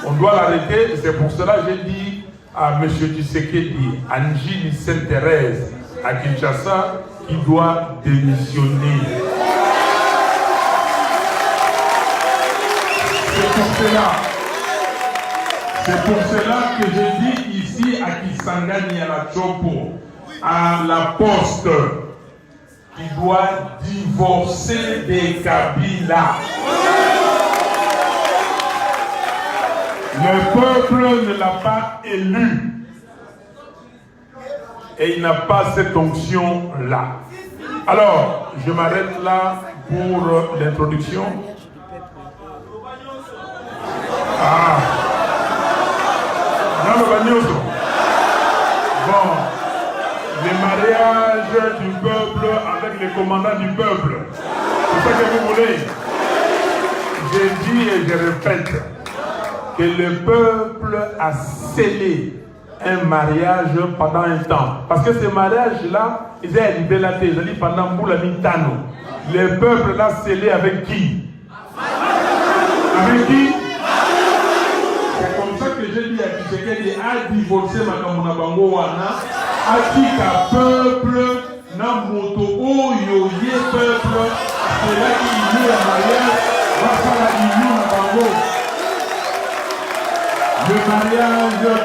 On doit l'arrêter, et c'est pour cela que j'ai dit à M. Tshisekedi, Angie Sainte-Thérèse, à Kinshasa, qui doit démissionner. C'est pour cela que je dis ici à Kisangani, à la Chopo, à la Poste, qui doit divorcer des Kabila. Le peuple ne l'a pas élu. Et il n'a pas cette onction-là. Alors, je m'arrête là pour l'introduction. Ah. Bon, les mariages du peuple avec les commandants du peuple. C'est ça que vous voulez. J'ai dit et je répète que le peuple a scellé un mariage pendant un temps. Parce que ces mariages-là, ils ont libératé, ils ont dit pendant Moulamintano. Le peuple l'a scellé avec qui? Avec qui? C'est comme ça que j'ai dit à Tshisekedi a divorcé Makamuna Bango Wana, a dit qu'un peuple, na moto, oh yo, peuple, c'est là qu'il est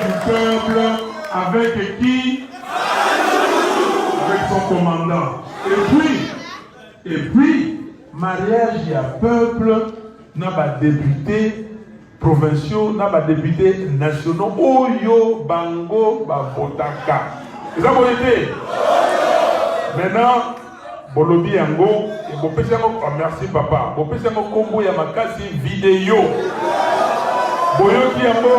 du peuple avec qui? Avec son commandant. Et puis, mariage, il y a peuple, n'a pas député provinciaux, n'a pas députés nationaux. Oyo, Bango, Babotaka. C'est ça, vous été? Maintenant, Bolobi Yango, merci papa. Bopesiango Kombo Yamakasi vidéo. Boyoki Yango,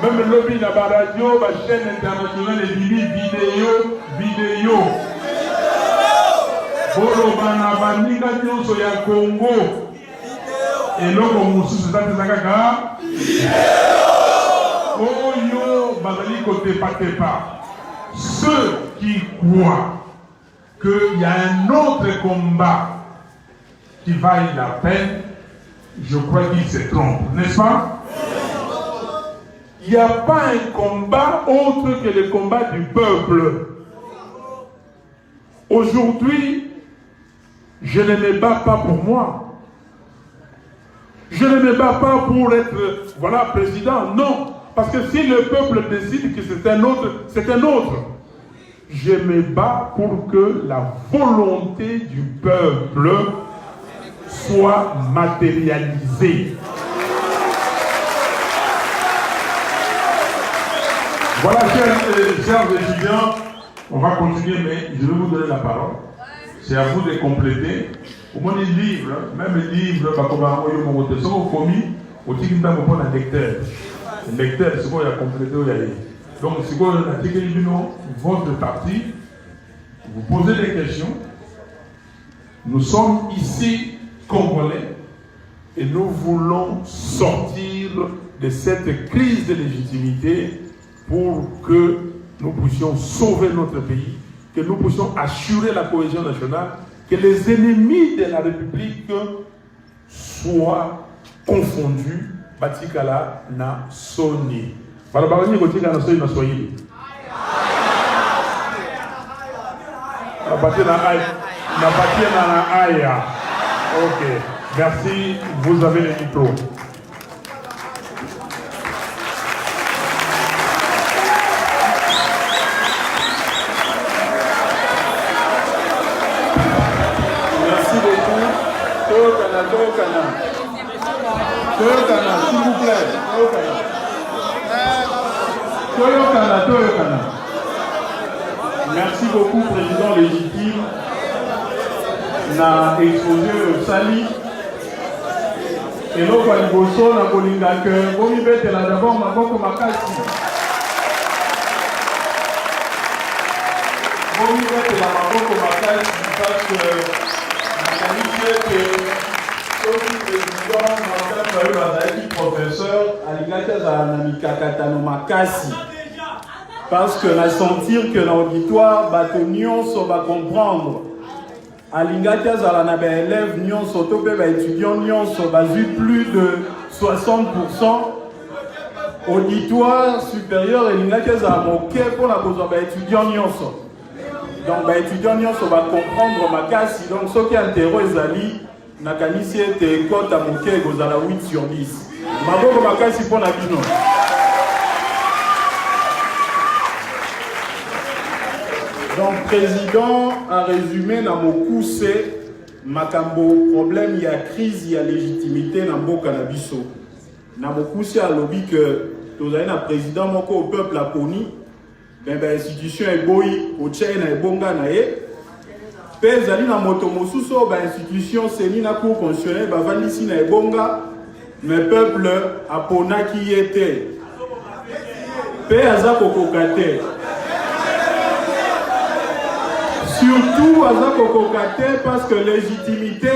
même lobby na ba radio, ba chaîne internationale et vidéo. Boloba na baninga nyonso ya Congo. Et l'homme mosusu kaka Oyo bazali côté pas. Ceux qui croient qu'il y a un autre combat qui vaille la peine, je crois qu'ils se trompent, n'est-ce pas? Il n'y a pas un combat autre que le combat du peuple. Aujourd'hui, je ne me bats pas pour moi. Je ne me bats pas pour être, président. Non. Parce que si le peuple décide que c'est un autre, c'est un autre. Je me bats pour que la volonté du peuple soit matérialisée. Voilà, chers étudiants, on va continuer, mais je vais vous donner la parole. C'est à vous de compléter. Au moins les livres, même les livres, le lecteur, c'est quoi il a complété. Donc, c'est quoi votre partie, vous posez des questions. Nous sommes ici Congolais et nous voulons sortir de cette crise de légitimité pour que nous puissions sauver notre pays, que nous puissions assurer la cohésion nationale, que les ennemis de la République soient confondus. Batikala na Sony. Balabarani Botika na Sony na Swahili. Na batia na aya. Ok. Merci. Vous avez le micro. Merci beaucoup. Toyokana, s'il vous plaît. Toyokana. Merci beaucoup, président légitime. Na exposé Sali. Et l'autre à Liboso, na Kolinga, que Bomi Bete là d'abord, ma boko makasi. Bomi Bete là, ma boko makasi, parce que la qualité que professeur parce que la sentir que l'auditoire va comprendre Alingatia Zalana élève Nyon Sotope étudiant Nyon plus de 60%. Auditoire supérieur et Lingatia Zalamoke pour la besoin étudiant Nyon. Donc étudiant Nyon va comprendre ma casse. Donc ce qui interroge Zali nakanisi ete kota moke gozala 8 sur 10. Maboko makasi pona bino. Donc président a résumé na mokuse makambo problème ya crise ya légitimité na mboka na biso. Na mokuse a lobby que tozali na président moko au peuple aponi ben institution eboyi o tchena ebonga na ye. Pezali na moto mosuso ba institution seni na cour constitutionnelle ba vanisi na ebonga mais peuple apona ki était pe azako kokate surtout azako kokate parce que légitimité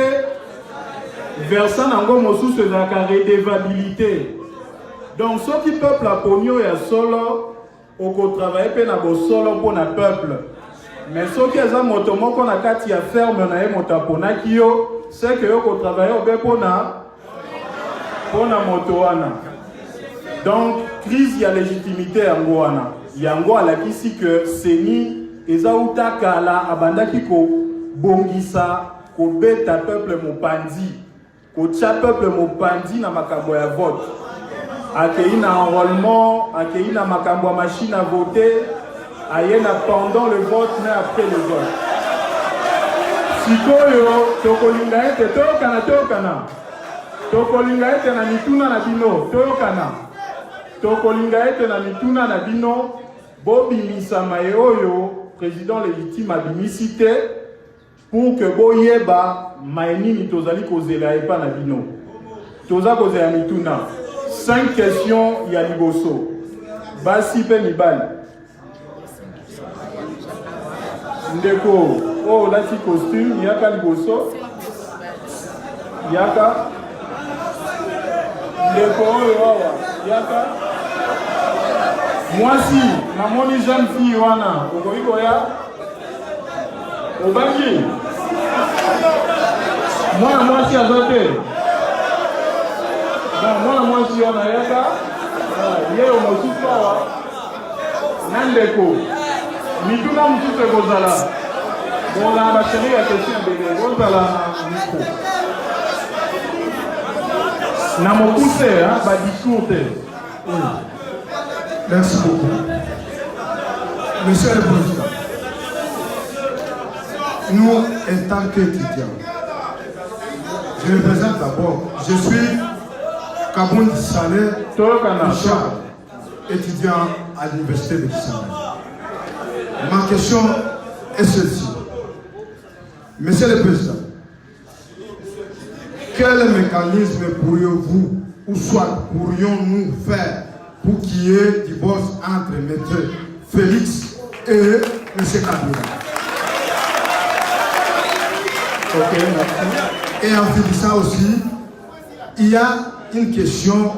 versant nango mosusu za ka redevabilité donc ce qui peuple aponio ya solo oko travailler pe na bo solo pour na peuple. Mais ce qui est un motomo qu'on a kati à ferme na e motapona kiyo, c'est que yo travaille au bepona pona motoana. Donc crise ya légitimité yango wana. Yango ala kisi que seni ezauta kala abandaki ko bongisa ko beta peuple mopandi. Ko tcha peuple mopandi na makambo ya vote. accueilli na enrôlement, accueilli na makambo machine à voter, aye na pendant le vote mais après le vote. Sikoyo tokolinga ete tokana tokolinga ete na mituna na bino toyokana tokolinga ete na mituna na bino bobimisa maye oyo président légitime abimisi te pour que boyeba mayenini tozali kozela epa na bino toza kozela mituna 5 questions ya liboso basi pe mibali ndeko oh lati costume yaka liboso yaka ndeko oyo awa yaka mwasi namoni jeune fille wana okoki koya obangi mwana mwasi aza te mwana mwasi wana yaka ye omosusu awa na ndeko mituna mosusu ekozala bonga basheri ya question ndenge ekozala na micro na mokuse badiscours te. Merci beaucoup. Monsieur le Président, nous, en tant qu'étudiants, je me présente d'abord. Je suis Kaboun Saleh Richard, étudiant à l'Université de Kisangani. Ma question est celle-ci. Monsieur le Président, quel mécanisme pourriez-vous, ou soit pourrions-nous faire pour qu'il y ait divorce entre M. Félix et M. Kabila? Ok, merci. Et en finissant aussi, il y a une question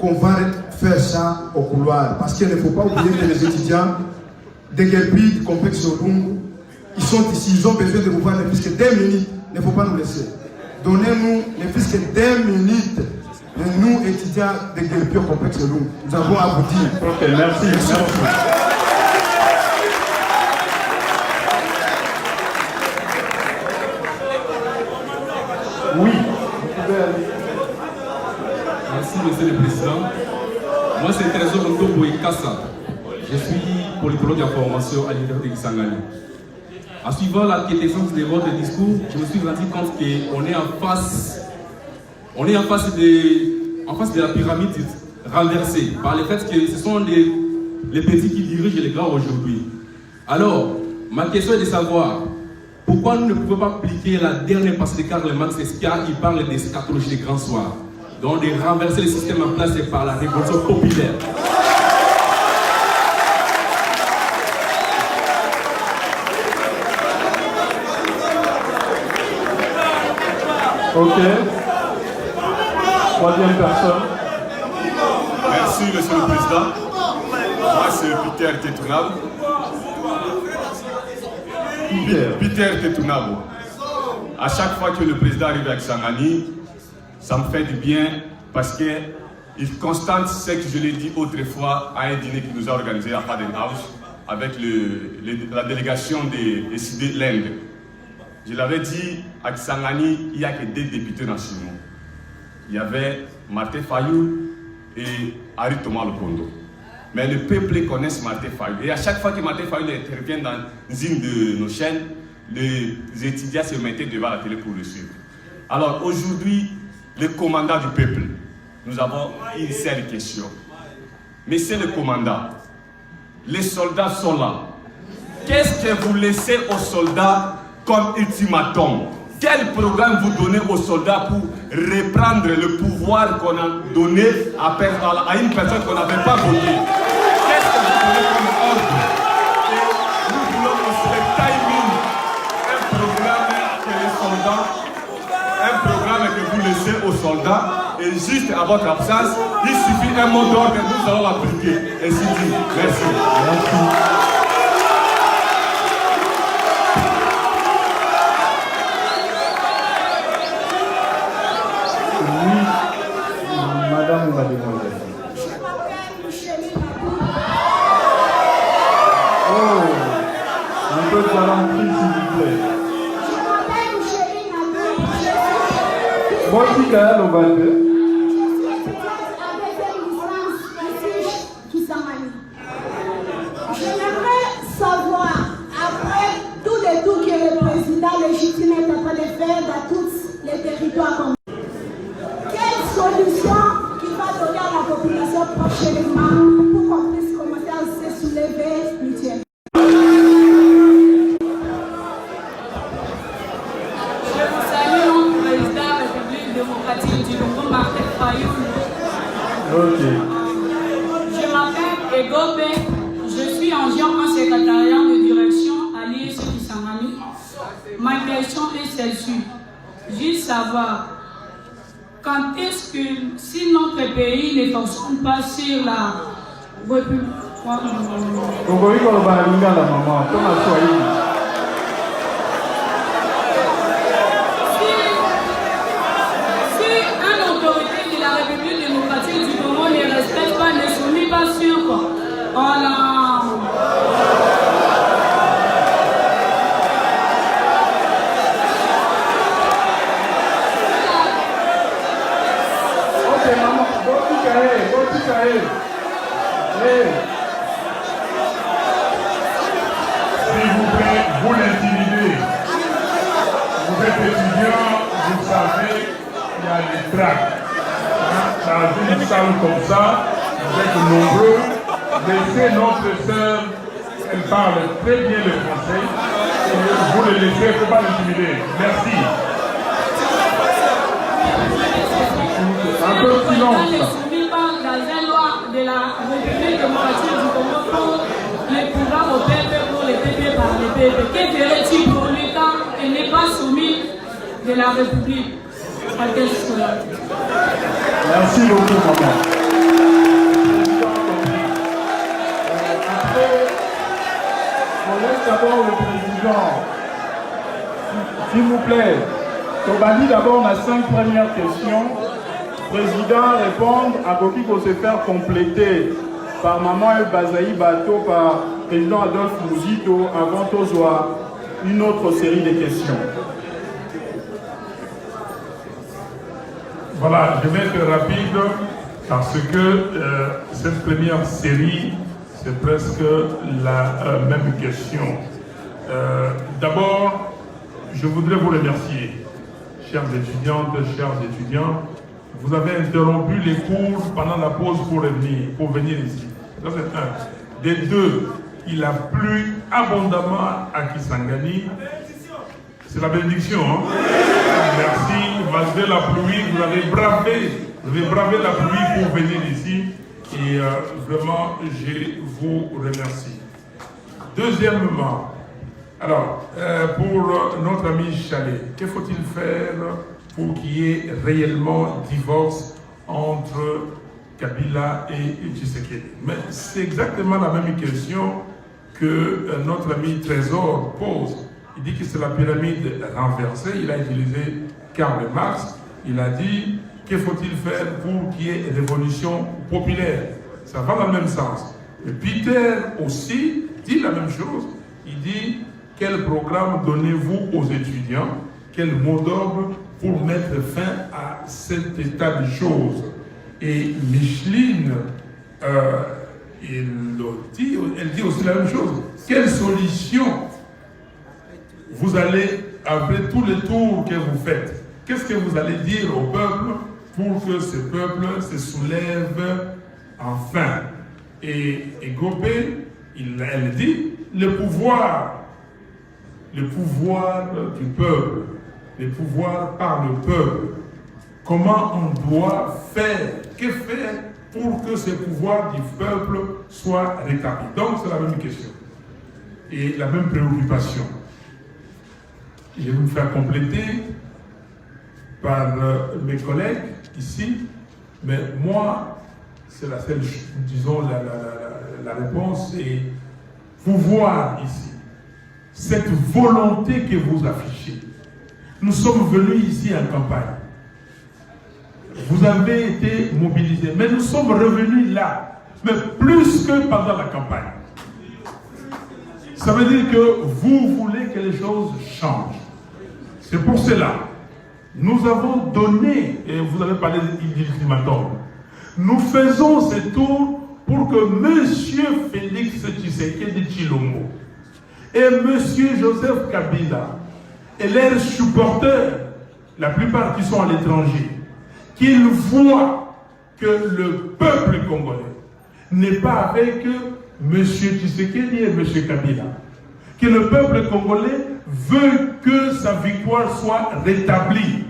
qu'on va faire ça au couloir. Parce qu'il ne faut pas oublier que les étudiants de Guelpi, du complexe Olungu, ils sont ici, ils ont besoin de vous voir ne plus que 2 minutes. Il ne faut pas nous laisser. Donnez-nous ne plus que 2 minutes. Et nous, étudiants de Guelpi au complexe Olungu, nous avons à vous dire. Ok, merci. Merci. Oui. Merci, Monsieur le Président. Moi, c'est Trésor Ntobo Kassa. Je suis politologue en formation à l'Université de Kisangani. En suivant la quintessence de votre discours, je me suis rendu compte qu'on est en face de la pyramide renversée par le fait que ce sont les petits qui dirigent les grands aujourd'hui. Alors, ma question est de savoir pourquoi nous ne pouvons pas appliquer la dernière partie de Karl Marx qui parle d'eschatologie des grands soirs, donc de renverser le système en place par la révolution populaire. Ok. Troisième personne. Merci, Monsieur le Président. Moi, c'est Peter Tetunabo. Peter Tetunabo. À chaque fois que le président arrive avec Kisangani, ça me fait du bien parce qu'il constate ce que je l'ai dit autrefois à un dîner qui nous a organisé à Faden House avec la délégation des SID l'Inde. Je l'avais dit, à Kisangani, il n'y a que 2 députés dans ce monde. Il y avait Martin Fayou et Harry Thomas Lokondo. Mais le peuple connaît Martin Fayou. Et à chaque fois que Martin Fayou intervient dans une de nos chaînes, les étudiants se mettaient devant la télé pour le suivre. Alors aujourd'hui, le commandant du peuple, nous avons une seule question. Monsieur le commandant, les soldats sont là. Qu'est-ce que vous laissez aux soldats comme ultimatum? Quel programme vous donnez aux soldats pour reprendre le pouvoir qu'on a donné à une personne qu'on n'avait pas votée? Qu'est-ce que vous donnez comme ordre? Et nous voulons aussi le timing, un programme que vous laissez aux soldats, et juste à votre absence, il suffit un mot d'ordre et nous allons l'appliquer. Et c'est dit. Merci. Merci. Madame ou mademoiselle. Oh, un peu de galanterie, s'il vous plaît. Moi, je suis Kaya Lobate. légitime est en train de faire dans tous les territoires. Quelle solution qui va donner à la population prochainement pour qu'on puisse commencer à se soulever mutuellement? Okay. Je m'appelle Egobe, je suis agent en secrétariat de direction à l'IEC Kisangani. Ma question est celle-ci. Juste savoir, quand est-ce que, si notre pays ne fonctionne pas sur la République... Ne soumis pas sur quoi. Voilà. Ok, maman, go to Kaé. S'il vous plaît, vous l'intimidez. Vous êtes étudiant, vous savez, il y a des tracts. Dans une salle comme ça, vous êtes nombreux. Laissez notre sœur, elle parle très bien le français. Et vous le laissez, il ne faut pas l'intimider. Merci. Un peu de silence. Ne soumis pas dans la loi de la République démocratique du Congo pour les pouvoirs au peuple, pour les peuples par les peuples. Que ferait-il pour l'État et n'est pas soumis de la République? Merci beaucoup, maman. Après, on laisse d'abord le président. S'il vous plaît, Tobali, d'abord, on a 5 premières questions. Président, répondre à Goki pour se faire compléter par Maman El Bazaï Bato, par président Adolphe Mouzito, avant qu'on soit une autre série de questions. Voilà, je vais être rapide parce que cette première série, c'est presque la même question. D'abord, je voudrais vous remercier, chères étudiantes, chers étudiants. Vous avez interrompu les cours pendant la pause pour venir ici. Ça, c'est un. Des deux, il a plu abondamment à Kisangani. C'est la bénédiction, hein? Merci. Malgré la pluie, vous avez bravé la pluie pour venir ici. Et vraiment, je vous remercie. Deuxièmement, alors, pour notre ami Chalet, que faut-il faire pour qu'il y ait réellement divorce entre Kabila et Tshisekedi? Mais c'est exactement la même question que notre ami Trésor pose. Il dit que c'est la pyramide renversée. Il a utilisé Karl Marx. Il a dit, que faut-il faire pour qu'il y ait une révolution populaire? Ça va dans le même sens. Et Peter aussi dit la même chose. Il dit, quel programme donnez-vous aux étudiants? Quel mot d'ordre pour mettre fin à cet état de choses? Et Micheline, elle dit aussi la même chose. Quelle solution vous allez, après tous les tours que vous faites, qu'est-ce que vous allez dire au peuple pour que ce peuple se soulève enfin? Et Gobé, elle dit, le pouvoir du peuple, le pouvoir par le peuple. Comment on doit faire? Que faire pour que ce pouvoir du peuple soit rétabli? Donc c'est la même question et la même préoccupation. Je vais vous faire compléter par mes collègues ici, mais moi, c'est la seule, disons, la réponse est pouvoir ici. Cette volonté que vous affichez. Nous sommes venus ici en campagne. Vous avez été mobilisés, mais nous sommes revenus là, mais plus que pendant la campagne. Ça veut dire que vous voulez que les choses changent. C'est pour cela, nous avons donné, et vous avez parlé d'ultimatum, nous faisons ce tour pour que M. Félix Tshisekedi Tshilombo et M. Joseph Kabila et leurs supporters, la plupart qui sont à l'étranger, qu'ils voient que le peuple congolais n'est pas avec M. Tshisekedi et M. Kabila, que le peuple congolais veut que sa victoire soit rétablie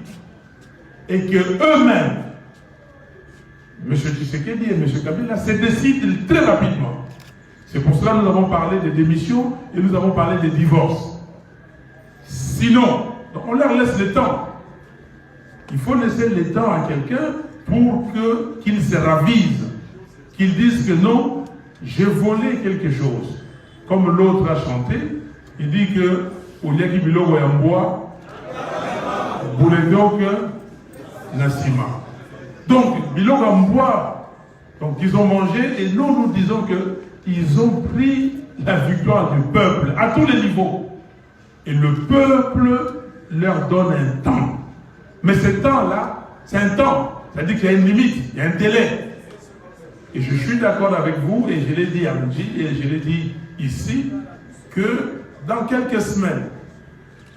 et que eux-mêmes, M. Tshisekedi et M. Kabila, se décident très rapidement. C'est pour cela que nous avons parlé des démissions et nous avons parlé des divorces. Sinon, on leur laisse le temps. Il faut laisser le temps à quelqu'un pour qu'il se ravise, qu'il dise que non, j'ai volé quelque chose. Comme l'autre a chanté, il dit que Oliaki Bilogo Yamboa, Bouledok Nassima. Donc, Bilogo Yamboa, donc ils ont mangé et nous disons qu'ils ont pris la victoire du peuple à tous les niveaux. Et le peuple leur donne un temps. Mais ce temps-là, c'est un temps. C'est-à-dire qu'il y a une limite, il y a un délai. Et je suis d'accord avec vous, et je l'ai dit à Mji, et je l'ai dit ici, que dans quelques semaines,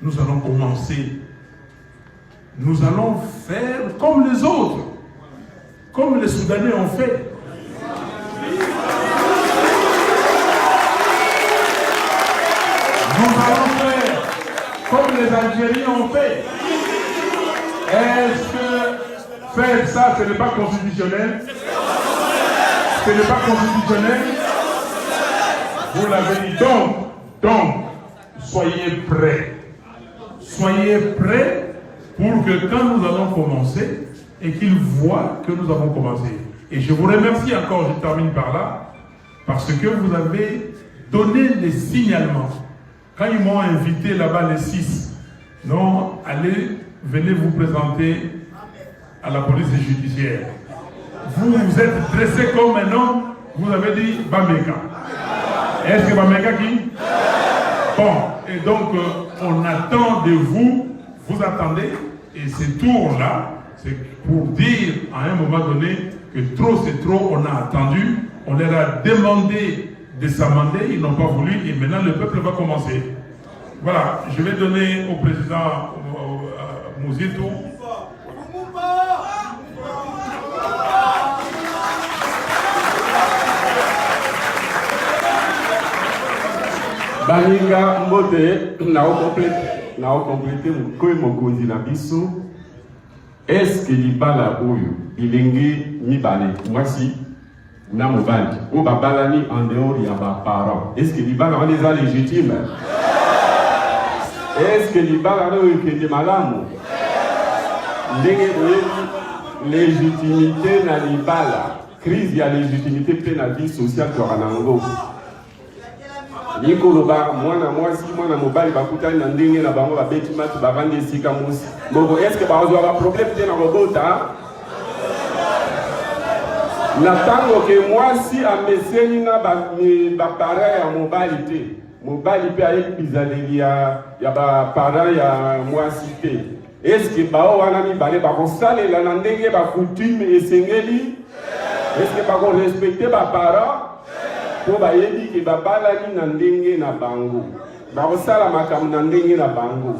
nous allons commencer. Nous allons faire comme les autres, comme les Soudanais ont fait. Nous allons faire comme les Algériens ont fait. Est-ce que faire ça, ce n'est pas constitutionnel? Ce n'est pas constitutionnel? Vous l'avez dit. Donc, soyez prêts. Soyez prêts pour que quand nous allons commencer, et qu'ils voient que nous avons commencé. Et je vous remercie encore, je termine par là, parce que vous avez donné les signalements. Quand ils m'ont invité là-bas les 6, non, allez, venez vous présenter à la police judiciaire. Vous vous êtes dressé comme un homme, vous avez dit Bameka. Est-ce que Bameka qui? Bon, et donc on attend de vous, vous attendez, et ces tours-là, c'est pour dire à un moment donné que trop c'est trop, on a attendu, on leur a demandé de s'amender, ils n'ont pas voulu, et maintenant le peuple va commencer. Voilà, je vais donner au président Mouzito. Baninga mbote na compléter mokonzi na biso. Est-ce que libala oyo bilenge mibale mwasi na mobali o babalani en dehors ya ba parents, est-ce que libala on est légitime? Est-ce que libala oyo kende malamu ndenge légitimité na libala, crise ya légitimité pe na vie sociale kwa nango? Nikoloba mwana mwasi mwana mobali bakutani na ndenge na bango babeti mati bavandi esika mosi mboko, est-ce que bazwa ba problème te na kobota na tango ke mwasi ameseni na bapara ya mobali te, mobali pe ayebi bizaleli ya bapara ya mwasi te? Est-ce que bao wana mibale bakosalela na ndenge bakutime esengeli? Est-ce que bakorespecte bapara po bayebi ke babalani na ndenge na bango, bakosala makambo na ndenge na bango?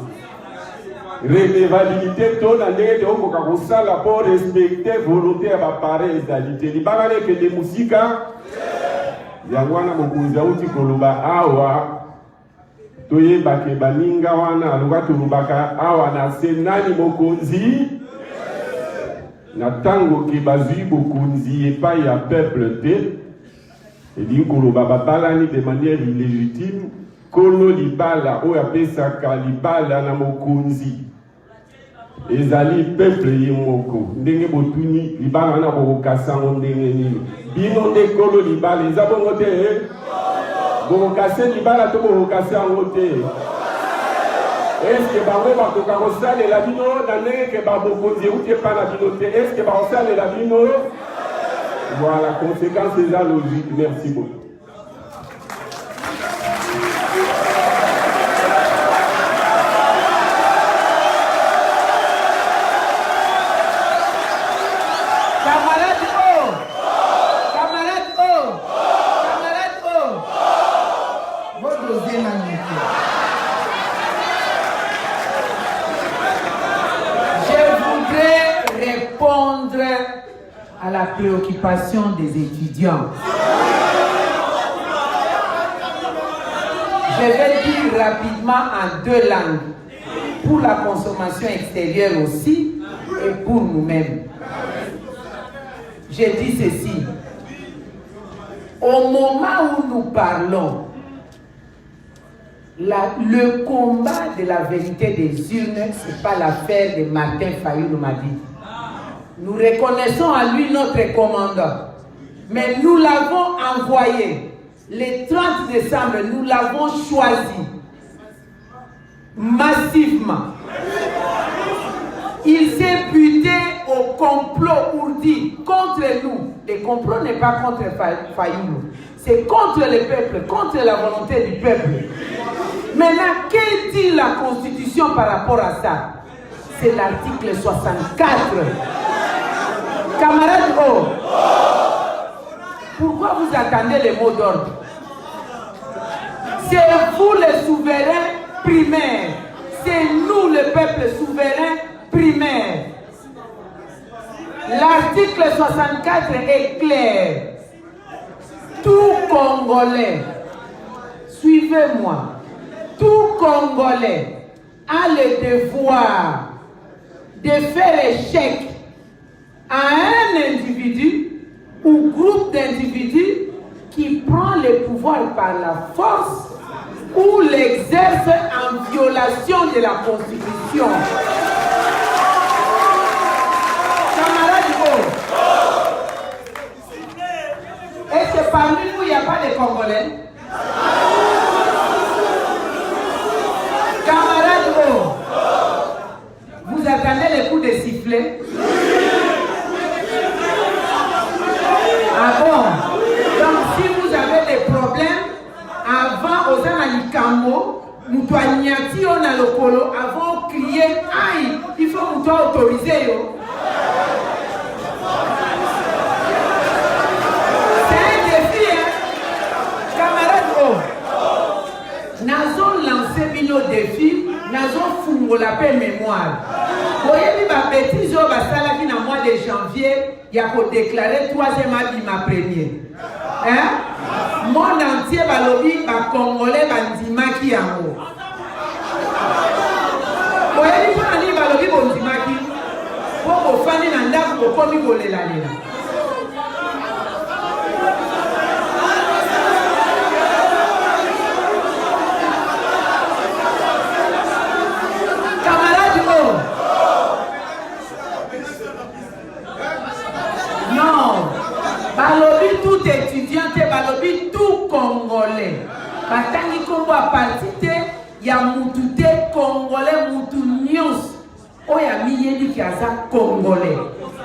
Relevabilité to na ndenge te okoka kosala po respecte volonté ya bapare ezali te. Libala leke de musika yango wana mokonzi auti koloba awa toyebake baninga wana aloka tolobaka awa na se nani mokonzi na tango ke bazwi bokonzi epai ya peuple te. Et dit koloba babalani de manière illégitime kolo libala oyo apesaka libala na mokonzi ezali peuple ye moko. Ndenge botuni libala na bokokasa ngo ndenge nini? Bino nde kolo libala eza bongo te? Bokokase libala to bokokase yango te? Est-ce que bango bakoka kosalela bino na ndenge ke babokonzi euti epa na bino te? Est-ce que bakosalela bino? Voilà, conséquence c'est la logique. Merci beaucoup. Camarade O! Camarade O! Camarade O! Votre deuxième année. à la préoccupation des étudiants. Je vais dire rapidement en 2 langues, pour la consommation extérieure aussi et pour nous-mêmes. J'ai dit ceci. Au moment où nous parlons, le combat de la vérité des urnes, ce n'est pas l'affaire de Martin Fayulu Madi. Nous reconnaissons à lui notre commandant, mais nous l'avons envoyé. Le 30 décembre, nous l'avons choisi massivement. Il s'est buté au complot ourdi contre nous. Le complot n'est pas contre Fayulu, c'est contre le peuple, contre la volonté du peuple. Maintenant, qu'est-ce que dit la Constitution par rapport à ça? C'est l'article 64. Camarades, pourquoi vous attendez les mots d'ordre? C'est vous les souverains primaires. C'est nous le peuple souverain primaire. L'article 64 est clair. Tout Congolais, suivez-moi, tout Congolais a le devoir de faire échec à un individu ou groupe d'individus qui prend le pouvoir par la force ou l'exerce en violation de la Constitution. Camarades, est-ce que parmi nous, il n'y a pas de Congolais? Camarades, vous attendez les coups de sifflet? Ah bon? Donc si vous avez des problèmes, avant aux Analikambo, nous toignati on a le colo, avant crier, aïe, il faut nous autoriser. C'est un défi, hein? Camarades, nous avons lancé nos défis, nous avons fumé la paix mémoire. Vous voyez, ma bêtise, au mois de janvier, il y a déclaré 3e abima premier. Hein? Monde entier, balobi, ba Congolais, bandima qui en haut. Vous voyez, balobi, bandima qui. Pour que fani nanda, pour que komi gole la lena. Balobi tout étudiant, balobi tout Congolais. Batangi Congo à partir ya mutute Congolais mutu nyos. Oya miyedi ki aza Congolais.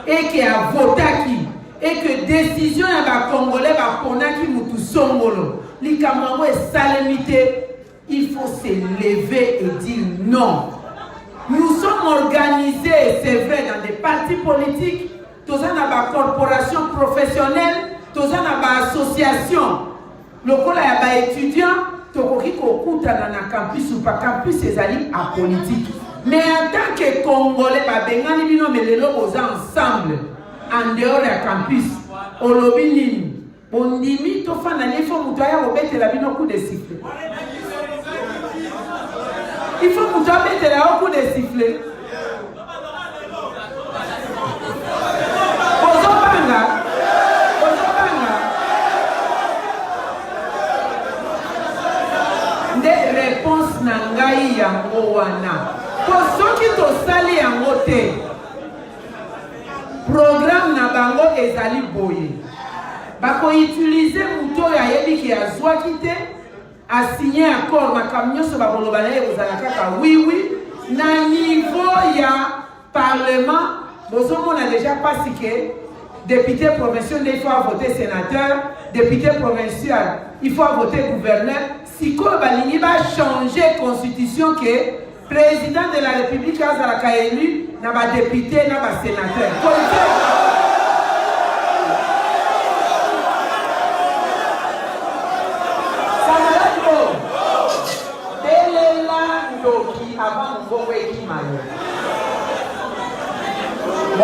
Et qui a voté qui. Et que décision ya ba Congolais ba ponaki mutu songolo. Likamango est salemité. Il faut se lever et dire non. Nous sommes organisés, c'est vrai, dans des partis politiques. Tous en a corporation professionnelle, tous en a association. Le col a étudiant, tokoki kokuta dans un campus ou pas campus, c'est alliés à politique. Mais en tant que Congolais, bengani bino melelo oza ensemble en dehors du campus. Olobini, ondimi to fana nefo mutoya obete la bino coup de sifflet. Il faut mutoya obete la coup de sifflet. Des réponses nangai yango wana. Pour ceux qui to sali yango te. Programme na bango ezali boye. Bako utiliser muto ya yebi ki azwa kite a signé accord na camion so ba boloba na ezala kaka oui na niveau ya parlement. On a déjà passé que député provincial, il faut voter sénateur, député provincial, il faut voter gouverneur. Si Kobalini va changer la constitution que président de la République a élu, n'a pas député, n'a pas sénateur.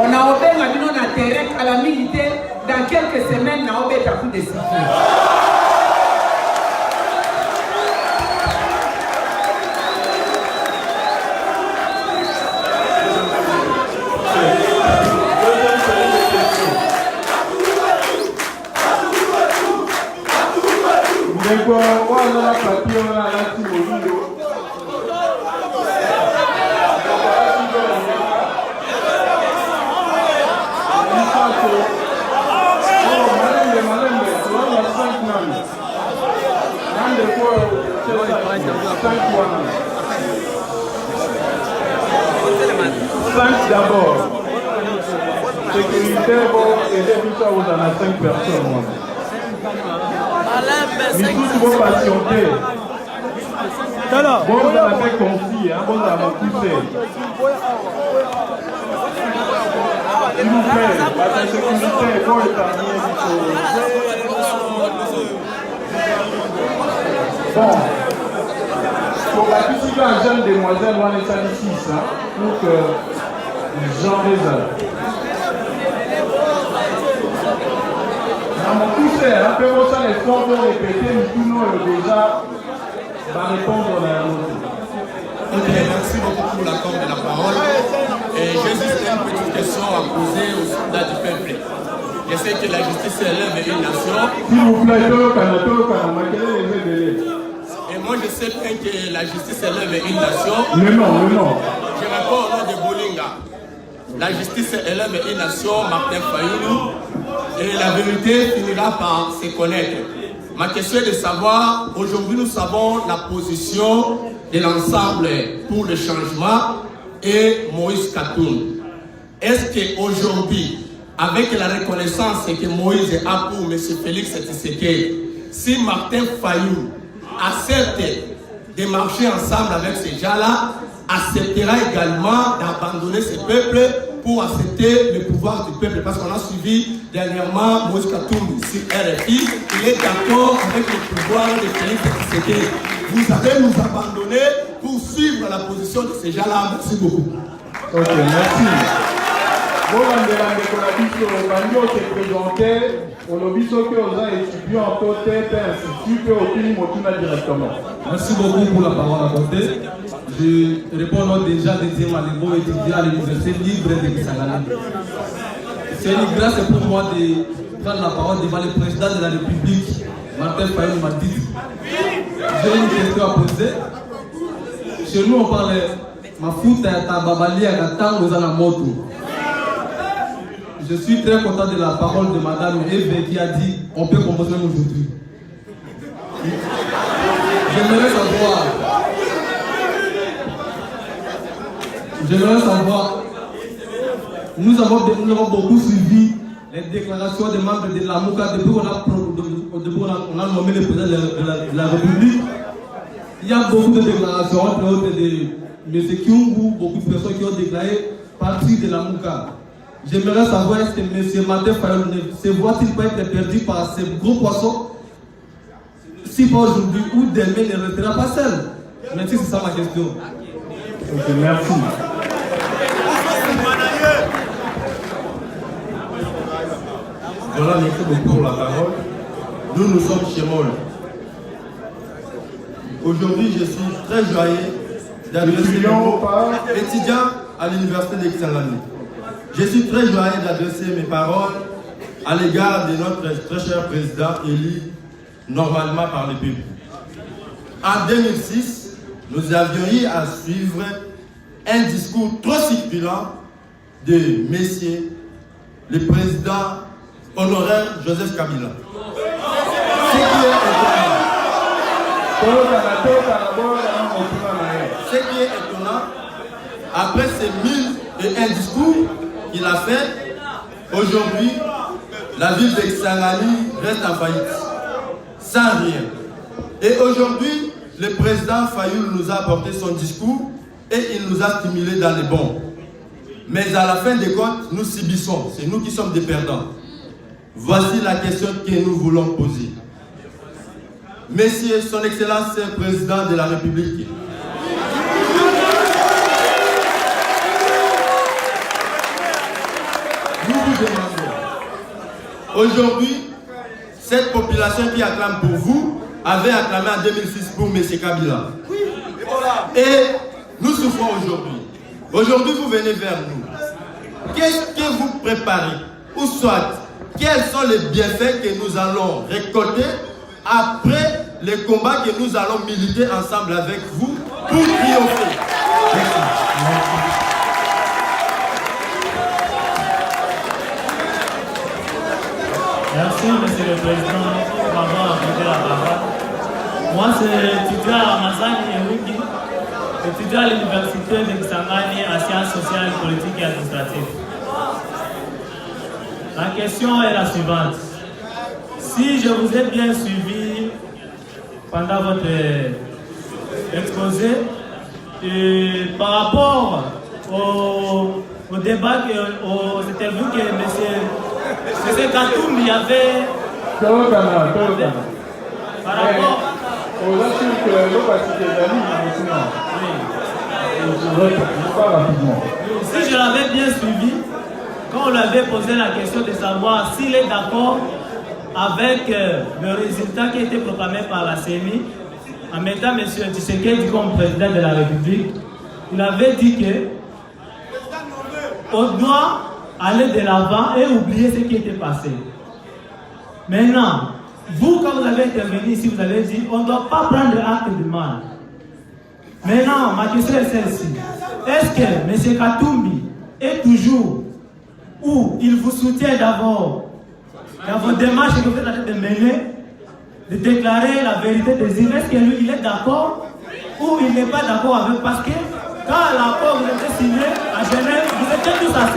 On a obenga bino na terrain à la milité. Dans quelques semaines, na obeta coup de sifflet. D'abord, sécurité, et depuis ça, vous en avez 5 personnes. Mais tous vos patienter. Bon, vous en avez confié, vous en avez poussé. S'il vous plaît, la sécurité, bon, bon, pour participer à un jeune demoiselle, on est à ici, pour que Jean Rézal. Dans mon poussé, un peu au sein des fonds pour répéter, nous tout nous déjà va répondre à l'autre. Ok, merci beaucoup pour l'accord de la parole. Et j'ai juste une petite question à poser aux soldats du peuple. Je sais que la justice élève une nation. S'il vous plaît, quel est le délai? Et moi je sais bien que la justice élève une nation. Le nom. Je réponds au nom de Bolinga. La justice élève une nation, Martin Fayoulou, et la vérité finira par se connaître. Ma question est de savoir, aujourd'hui nous savons la position de l'ensemble pour le changement et Moïse Katoum. Est-ce qu'aujourd'hui, avec la reconnaissance que Moïse a pour M. Félix Tshisekedi, si Martin Fayoulou accepte de marcher ensemble avec ces gens-là, acceptera également d'abandonner ce peuple pour accepter le pouvoir du peuple. Parce qu'on a suivi dernièrement Moïse Katoum sur RFI, il est d'accord avec le pouvoir de Félix Tshisekedi. Vous allez nous abandonner pour suivre la position de ces gens-là. Merci beaucoup. Ok, merci. Bon, on se présenter, on a vu que vous avez étudié en côté, institut, que au directement. Merci beaucoup pour la parole à côté. Je réponds déjà deuxième à l'école étudiant à l'université libre de Kisangani. C'est une grâce pour moi de prendre la parole devant le président de la République, Martin Fayoulou m'a dit. J'ai une question à poser. Chez nous, on parle ma foute à Tababali à Gatan aux Anamoto. Je suis très content de la parole de Madame Eve qui a dit on peut commencer aujourd'hui. J'aimerais savoir, nous avons beaucoup suivi les déclarations des membres de la MOUCA depuis qu'on a nommé le président de la République. Il y a beaucoup de déclarations, entre autres de M. Kyungu, beaucoup de personnes qui ont déclaré partie de la MOUCA. J'aimerais savoir est-ce que M. Martin Fayoulou ne se voit-il pas être perdu par ces gros poissons? Si pas aujourd'hui ou demain, ne restera pas seul. Merci, c'est ça ma question. Ok, merci. Voilà, merci beaucoup pour la parole. Nous sommes chez Moll. Aujourd'hui, je suis très joyeux d'adresser étudiant à l'université de Kisangani. Je suis très joyeux d'adresser mes paroles à l'égard de notre très cher président élu normalement par le peuple. En 2006, nous avions eu à suivre un discours trop circulant de messieurs le président honoraire Joseph Kabila. Ce qui est étonnant, après ces 1001 discours qu'il a fait, aujourd'hui, la ville de Kisangani reste en faillite, sans rien. Et aujourd'hui, le président Fayoulou nous a apporté son discours et il nous a stimulés dans les bons. Mais à la fin des comptes, nous subissons, c'est nous qui sommes des perdants. Voici la question que nous voulons poser. Messieurs, son Excellence, président de la République, Aujourd'hui, cette population qui acclame pour vous avait acclamé en 2006 pour M. Kabila. Et nous souffrons aujourd'hui. Aujourd'hui, vous venez vers nous. Qu'est-ce que vous préparez? Ou soit, quels sont les bienfaits que nous allons récolter après les combats que nous allons militer ensemble avec vous pour triompher? Merci, Monsieur le Président, pour m'avoir accordé la parole. Moi, c'est étudiant à Ramazani Eruki, étudiant à l'Université de Kisangani en sciences sociales, politiques et administratives. La question est la suivante. Si je vous ai bien suivi pendant votre exposé, et par rapport au débat, aux interviews que M. Katumbi avait par rapport si je l'avais bien suivi, quand on lui avait posé la question de savoir s'il est d'accord avec le résultat qui a été proclamé par la CENI en mettant M. Tshisekedi comme président de la République, il avait dit qu'on doit aller de l'avant et oublier ce qui était passé. Maintenant, vous, quand vous avez intervenu ici, vous avez dit on ne doit pas prendre acte de mal. Maintenant, ma question est celle-ci. Est-ce que M. Katumbi est toujours où il vous soutient d'abord dans vos démarches que vous êtes en train de mener, de déclarer la vérité des îles? Est-ce que lui, il est d'accord ou il n'est pas d'accord avec? Parce que quand l'accord vous était signé à Genève, vous étiez tous à 5.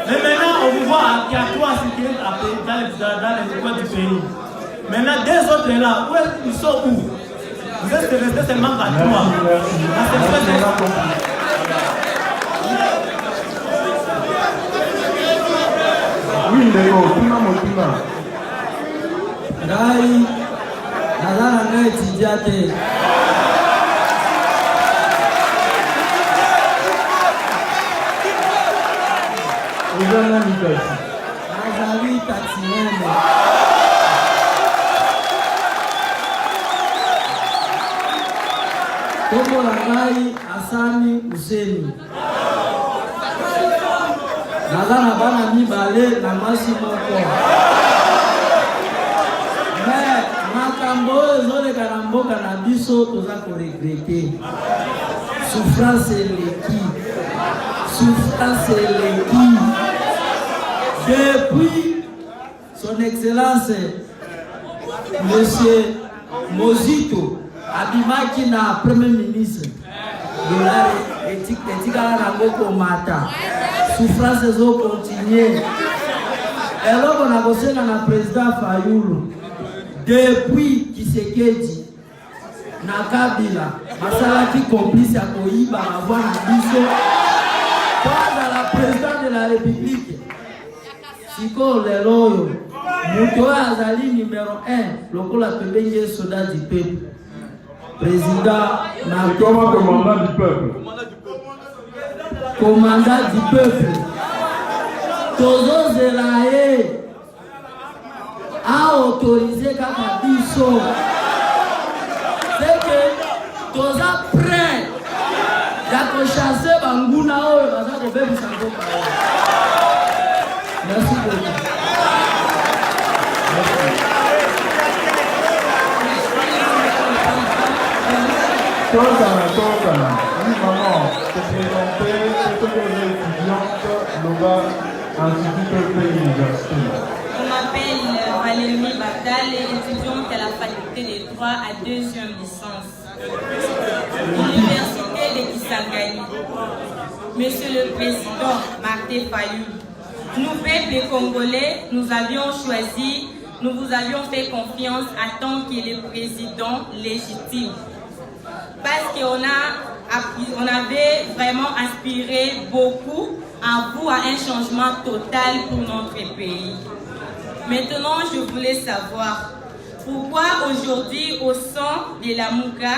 Mais maintenant, on vous voit qu'il y a 3 sécurités dans les coins du pays. Maintenant, deux autres là, ils sont où? Vous êtes restés seulement à 3. Oui, d'accord, tout le monde. Ngai, nazana ngai tijate. Nazali taxiene. Kombo la ngai Asani Useni. Nazana bana mibale na masi moko. Mais makambo ezoleka na mboka na biso toza koregrete. Souffrance eleki. Souffrance eleki. Depuis son excellence Monsieur Mozito abimaki na premier ministre dollar etikala na ngoko mata. Souffrance zo continuer. Eloko na kosenga na président Fayulu depuis Tshisekedi na Kabila basalaki complice ya koyiba mavwa na biso kwanza la président de la République siko lelo oyo muto azali numéro 1 lokola tobenge soldat du peuple président na commandant du peuple. Commandant du peuple. Tozo Zelaye a autorisé kaka biso. C'est que toza prêt ya chasser banguna oyo baza ko bebisa mboka. Merci beaucoup. Tokana. Oui, maman, te présenter ce que les étudiantes Loba Institut de l'Université. Je m'appelle Valérie Batal, étudiante à la faculté des droits à 2e licence. L'Université de Kisangani. Monsieur le Président Martin Fayulu, nous, peuple congolais, nous avions choisi, nous vous avions fait confiance en tant que le président légitime. Parce qu'on avait vraiment inspiré beaucoup en vous à un changement total pour notre pays. Maintenant, je voulais savoir pourquoi aujourd'hui au sein de la Mouka,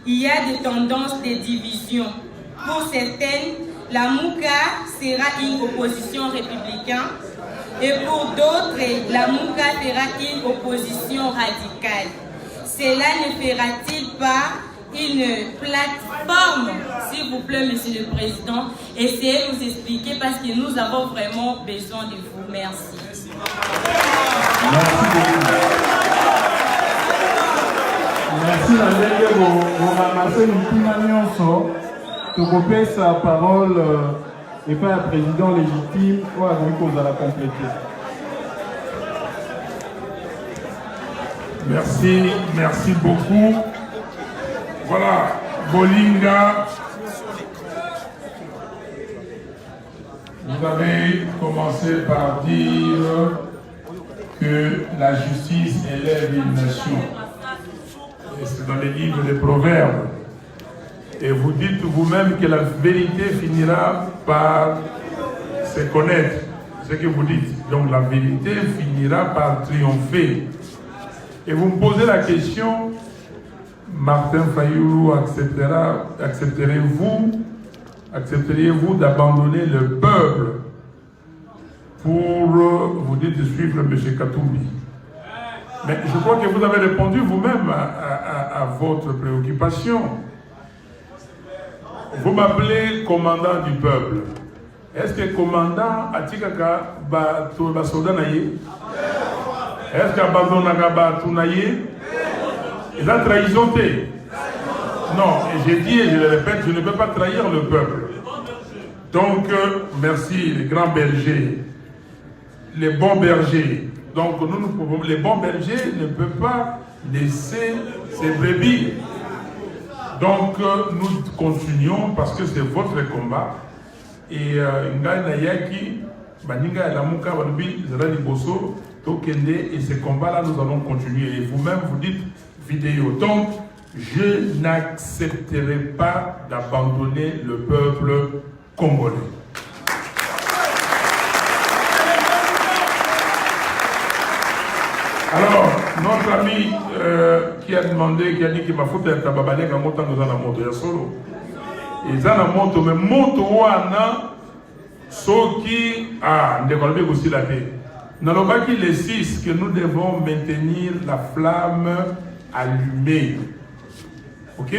il y a des tendances de division. Pour certaines, la Mouka sera une opposition républicaine Et pour d'autres, la Mouka fera-t-il opposition radicale? Cela ne fera-t-il pas une plateforme, s'il vous plaît, Monsieur le Président? Essayez de nous expliquer parce que nous avons vraiment besoin de vous. Merci. Merci na ndenge boramase mituna nyonso tokopesa parole epai ya président légitime oyo azali kozala complété. Merci beaucoup. Voilà, Bolinga, vous avez commencé par dire que la justice élève une nation. Et c'est dans les livres des Proverbes. Et vous dites vous-même que la vérité finira par se connaître. C'est ce que vous dites. Donc la vérité finira par triompher. Et vous me posez la question, Martin Fayulu accepteriez-vous d'abandonner le peuple pour, vous dites, de suivre M. Katumbi? Mais je crois que vous avez répondu vous-même à votre préoccupation. Vous m'appelez commandant du peuple. Est-ce que commandant Atikaka ba soldat naye? Est-ce qu'abandonnaka ba tunaye? Ils ont trahison. Non, et j'ai dit et je le répète, je ne peux pas trahir le peuple. Donc, merci les grands bergers, les bons bergers. Donc, les bons bergers ne peuvent pas laisser ces brebis. Donc, nous continuons parce que c'est votre combat. Et et ces combats-là, nous allons continuer. Et vous-même, vous dites vidéo. Donc, je n'accepterai pas d'abandonner le peuple congolais. Alors, notre ami qui a demandé, qui a dit qu'il m'a foutu un tababalé quand montant dans la moto, il y a solo. Et dans la moto, mais moto wana, ceux qui développé aussi la paix. Nous n'avons pas les 6 que nous devons maintenir la flamme allumée. Ok?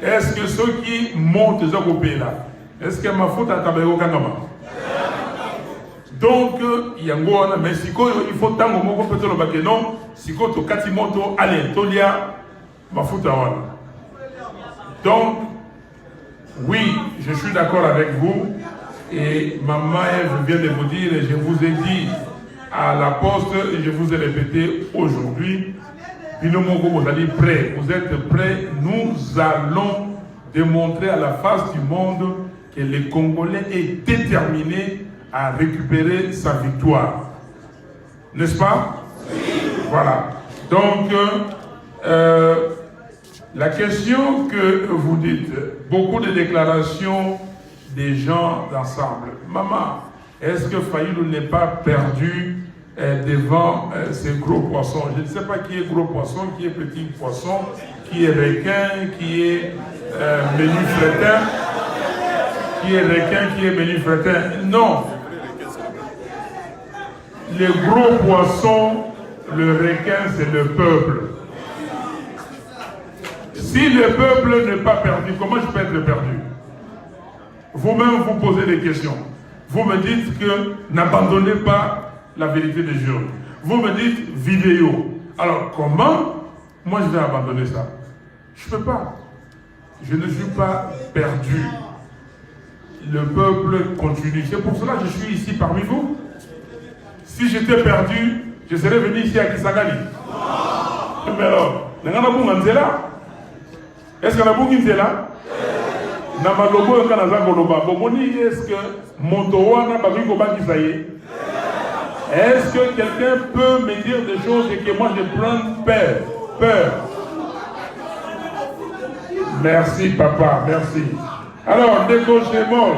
Est-ce que ceux qui montent les pays là, est-ce que ma faute à Tabayo Kanama? Donc, il y a un mais si il faut tant que mon peut le baquet non, si tu katimoto, allez, tolia, ma faute à wana. Donc, oui, je suis d'accord avec vous. Et maman, je viens de vous dire, et je vous ai dit à la poste, et je vous ai répété aujourd'hui, vous êtes prêts, vous êtes prêts, nous allons démontrer à la face du monde que le Congolais est déterminé à récupérer sa victoire. N'est-ce pas? Voilà. Donc, la question que vous dites, beaucoup de déclarations des gens d'ensemble. Maman, est-ce que Fayulu n'est pas perdu devant ces gros poissons? Je ne sais pas qui est gros poisson, qui est petit poisson, qui est requin, qui est menu fretin, qui est requin, qui est menu fretin. Non. Les gros poissons, le requin, c'est le peuple. Si le peuple n'est pas perdu, comment je peux être perdu? Vous-même vous posez des questions. Vous me dites que n'abandonnez pas la vérité des jours. Vous me dites vidéo. Alors comment moi je vais abandonner ça? Je ne peux pas. Je ne suis pas perdu. Le peuple continue. C'est pour cela que je suis ici parmi vous. Si j'étais perdu, je serais venu ici à Kisangani. Mais alors, est-ce qu'on a beaucoup de là? Est-ce que est-ce que quelqu'un peut me dire des choses et que moi je prends peur? Merci papa, merci. Alors, décochement.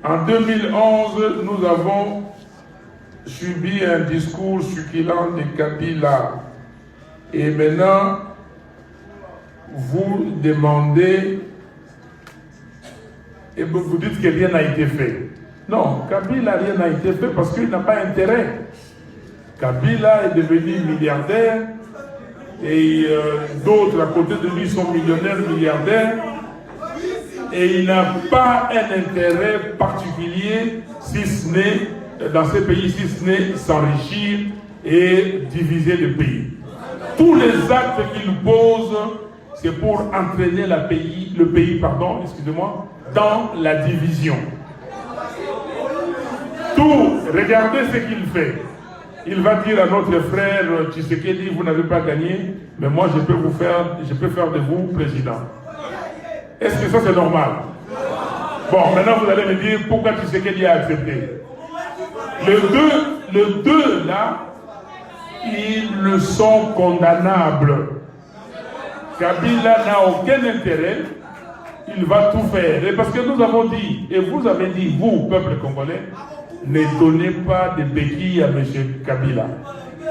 En 2011, nous avons subi un discours succulent de Kabila. Et maintenant, vous demandez et vous dites que rien n'a été fait. Non, Kabila, rien n'a été fait parce qu'il n'a pas intérêt. Kabila est devenu milliardaire et d'autres à côté de lui sont millionnaires, milliardaires. Et il n'a pas un intérêt particulier, si ce n'est dans ces pays, si ce n'est s'enrichir et diviser le pays. Tous les actes qu'il pose, c'est pour entraîner le pays, dans la division. Tout, regardez ce qu'il fait. Il va dire à notre frère Tshisekedi, vous n'avez pas gagné, mais moi je peux faire de vous président. Est-ce que ça c'est normal? Bon, maintenant vous allez me dire pourquoi Tshisekedi a accepté. Les deux là, ils sont condamnables. Kabila n'a aucun intérêt, il va tout faire. Et parce que nous avons dit, et vous avez dit, vous, peuple congolais, ne donnez pas de béquilles à M. Kabila.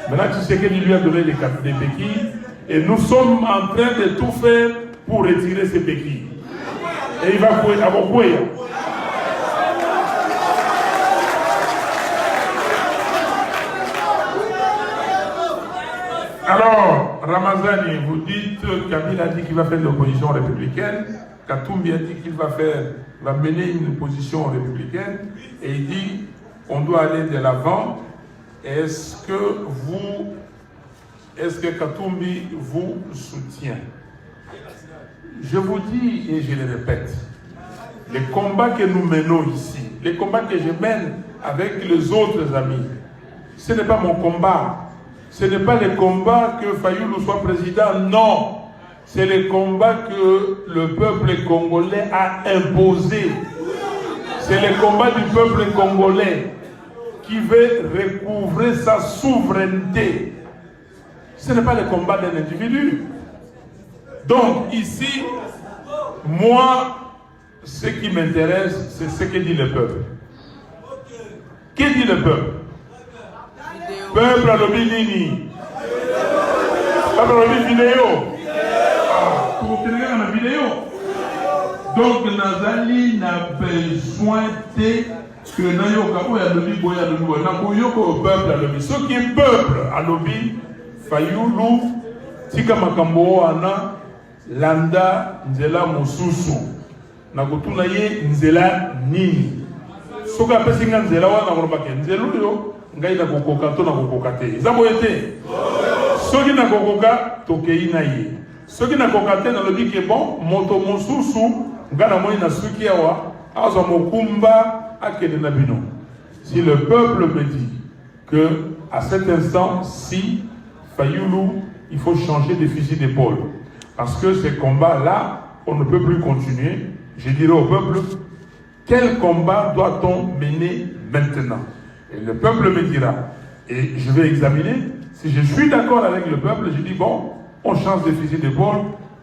Maintenant, Tshisekedi lui a donné des béquilles, et nous sommes en train de tout faire pour retirer ces béquilles. Et il va avoir quoi? Alors, Ramazani, vous dites, Kabila a dit qu'il va faire de l'opposition républicaine, Katumbi a dit qu'il va mener une opposition républicaine, et il dit on doit aller de l'avant. Est-ce que Katumbi vous soutient? Je vous dis et je le répète, les combats que nous menons ici, les combats que je mène avec les autres amis, ce n'est pas mon combat. Ce n'est pas le combat que Fayoulou soit président, non. C'est le combat que le peuple congolais a imposé. C'est le combat du peuple congolais qui veut recouvrer sa souveraineté. Ce n'est pas le combat d'un individu. Donc ici, moi, ce qui m'intéresse, c'est ce que dit le peuple. Qu'est-ce que dit le peuple? Peuple à l'obénini. Peuple à l'obénini vidéo. Pour tenir la vidéo. Donc, Nazali n'a besoin que Nayoka ou Yalobi Boya de nous. Nakoyoko au peuple à l'obéni. Ce qui est peuple à l'obéni, Fayoulou, Tika Makambo Ana, Landa, Nzela Mosusu. Nakotuna ye Nzela Nini. Soka Pesinga Nzela Wana Morobake. Nzelu yo. Ngai na kokoka to na kokoka te. Ezabo ete. Soki na kokoka tokei na ye. Soki na kokoka te na lobi ke bon moto mosusu ngana moi na suki awa azo mokumba akende na bino. Si le peuple me dit que à cet instant si Fayoulou il faut changer de fusil d'épaule parce que ces combats là on ne peut plus continuer, je dirais au peuple quel combat doit-on mener maintenant? Et le peuple me dira, et je vais examiner, si je suis d'accord avec le peuple, je dis bon, on change de fusil d'épaule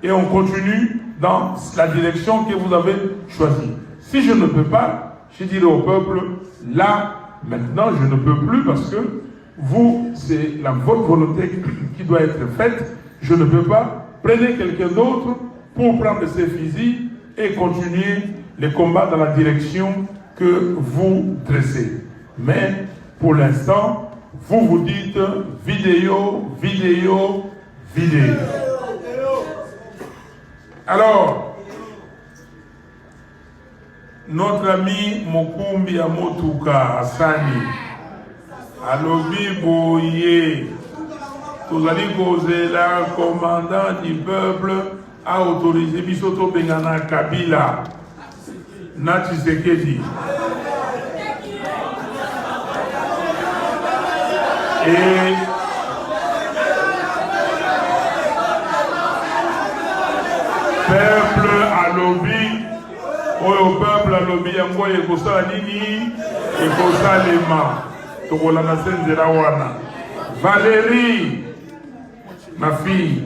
et on continue dans la direction que vous avez choisie. Si je ne peux pas, je dirai au peuple, là, maintenant, je ne peux plus parce que vous, c'est votre volonté qui doit être faite. Je ne peux pas. Prenez quelqu'un d'autre pour prendre ces fusils et continuer les combats dans la direction que vous dressez. Mais pour l'instant, vous dites vidéo, vidéo, vidéo. Alors, notre ami Mokumbi Amotuka Asani, Alobi Boye, Tozali Kozela, commandant du peuple, a autorisé Bisoto Bengana Kabila, Nati Sekedi. Et peuple à lobby, au peuple à lobby, yango ekosa nini, ekosa lema, tokola na senzera wana. Valérie, ma fille,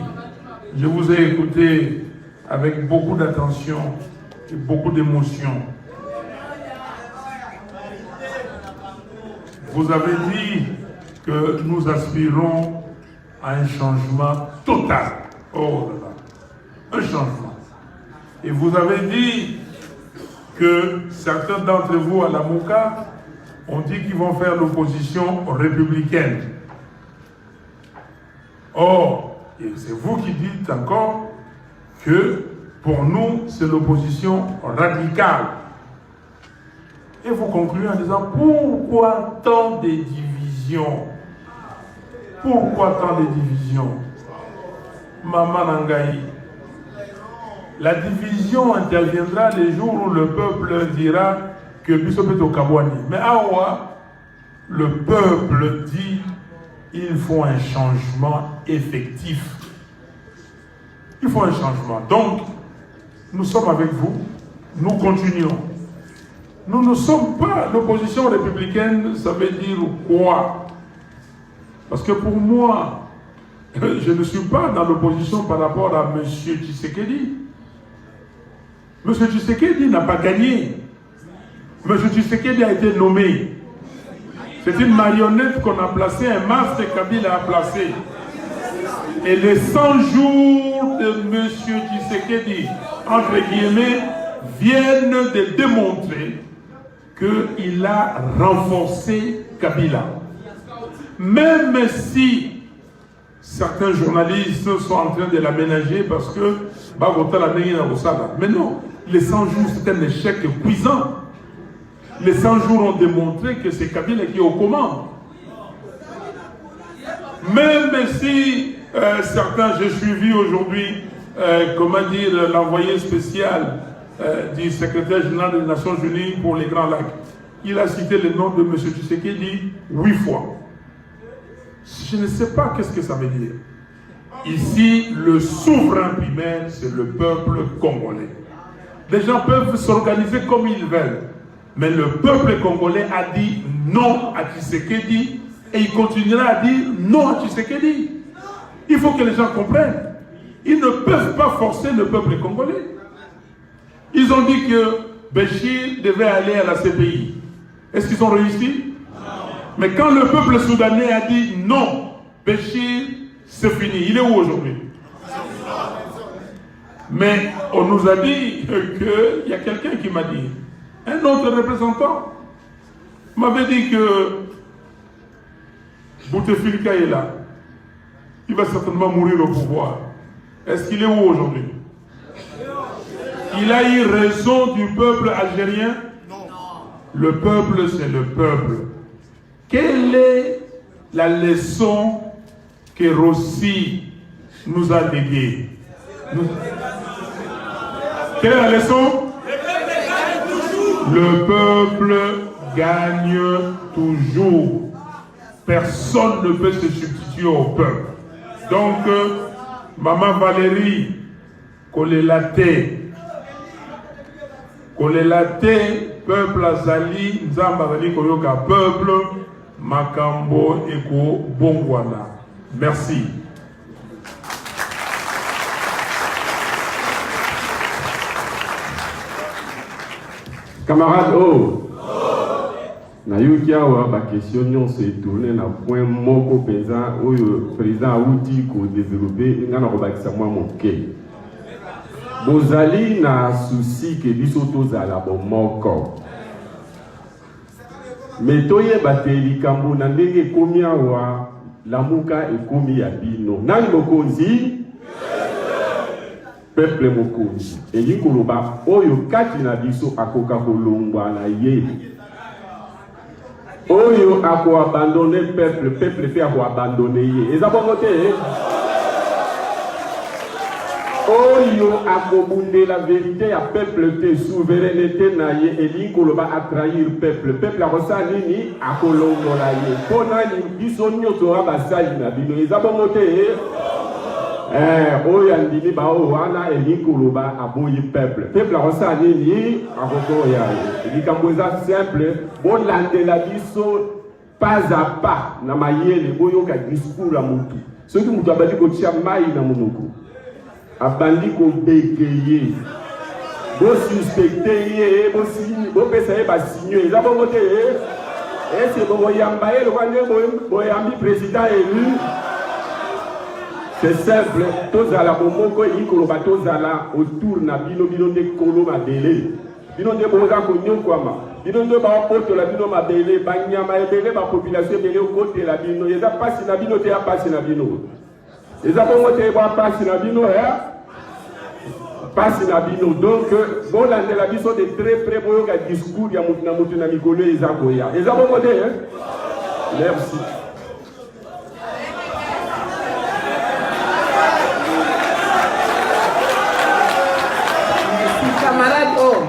je vous ai écouté avec beaucoup d'attention et beaucoup d'émotion. Vous avez dit que nous aspirons à un changement total. Oh là là, un changement. Et vous avez dit que certains d'entre vous à la Mouka ont dit qu'ils vont faire l'opposition républicaine. Or, et c'est vous qui dites encore que pour nous, c'est l'opposition radicale. Et vous concluez en disant, pourquoi tant de divisions? Pourquoi tant de divisions? Maman Nangaï, la division interviendra les jours où le peuple dira que Bissopet au Kabouani. Mais Awa, le peuple dit il faut un changement effectif. Il faut un changement. Donc, nous sommes avec vous, nous continuons. Nous ne sommes pas l'opposition républicaine, ça veut dire quoi? Parce que pour moi, je ne suis pas dans l'opposition par rapport à M. Tshisekedi. M. Tshisekedi n'a pas gagné. M. Tshisekedi a été nommé. C'est une marionnette qu'on a placée, un masque que Kabila a placé. Et les 100 jours de M. Tshisekedi, entre guillemets, viennent de démontrer qu'il a renforcé Kabila. Même si certains journalistes sont en train de l'aménager parce que mais non, les 100 jours c'est un échec cuisant. Les 100 jours ont démontré que c'est Kabila qui est aux commandes. Même si certains, j'ai suivi aujourd'hui, comment dire, l'envoyé spécial du secrétaire général des Nations Unies pour les Grands Lacs. Il a cité le nom de M. Tshisekedi 8 fois. Je ne sais pas qu'est-ce que ça veut dire. Ici, le souverain primaire, c'est le peuple congolais. Les gens peuvent s'organiser comme ils veulent. Mais le peuple congolais a dit non à Tshisekedi et il continuera à dire non à Tshisekedi. Il faut que les gens comprennent. Ils ne peuvent pas forcer le peuple congolais. Ils ont dit que Béchir devait aller à la CPI. Est-ce qu'ils ont réussi? Mais quand le peuple soudanais a dit non, Béchir, c'est fini. Il est où aujourd'hui? Mais on nous a dit qu'il y a quelqu'un qui m'a dit, un autre représentant m'avait dit que Bouteflika est là. Il va certainement mourir au pouvoir. Est-ce qu'il est où aujourd'hui? Il a eu raison du peuple algérien? Non. Le peuple, c'est le peuple. Quelle est la leçon que Rossi nous a léguée? Quelle est la leçon? Le peuple gagne toujours. Personne ne peut se substituer au peuple. Donc, Maman Valérie, Kolelate, peuple Azali, Nzamba Azali Koyoka, peuple Makambo Eko Bongwana. Merci. Camarades, Nayuki awa ba question nyonso etourné na point moko penza oyo président Aouti ko développer ngana ko bakisa mwa moke. Bozali na souci ke biso tozala bomoko. Mais toyeba te likambo na ndenge ekomi awa lamuka ekomi ya bino. Nani mokonzi? Peuple mokonzi. Eli koloba oyo kati na biso akoka kolongwa na ye. Oyo ako abandonner peuple fait ako abandonner ye. Eza bongo te? Oyo ako bunde la vérité ya peuple te souveraineté na ye eli koloba a trahir peuple. Peuple akosa nini akolongola ye. Pona ni biso nyoto abasali na bino. Eza bongo te? Oyo andini ba o wana eli koloba aboyi peuple. Peuple akosa nini akokoya ye. Likambo eza simple. Bon landela biso pas à pas na mayele boyoka discours la mutu. Soki mutu abandi ko tia mai na monoko. Abandi ko bekeye. Bo suspecte ye, bo pesa ye ba signer. Eza bongo te c'est bon yamba ye le bo yambi président élu. C'est simple, tozala bomoko yikolo ba tozala autour na bino de kolo mabele. bino nde boza konyokwama bino nde baopotola bino mabele banyama ebele bapopulation ebele okotela bino eza pasi na bino te ya pasi na bino eza bongo te bwa pasi na bino ya pasi na bino donc bolandela biso de très près boyoka discours ya mutu na mikolo eza koya eza bongo te merci. Camarade O.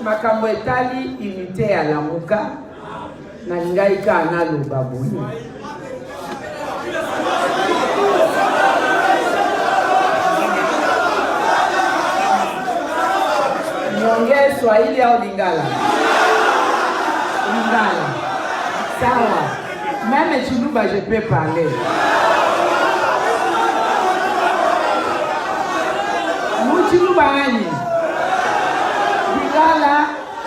Makambo etali unité ya Lamuka na ngai ka na lobabuni. Nyonge Swahili au Lingala? Lingala. Sawa. Même Chiluba, je peux parler. Chiluba Ani. Lingala,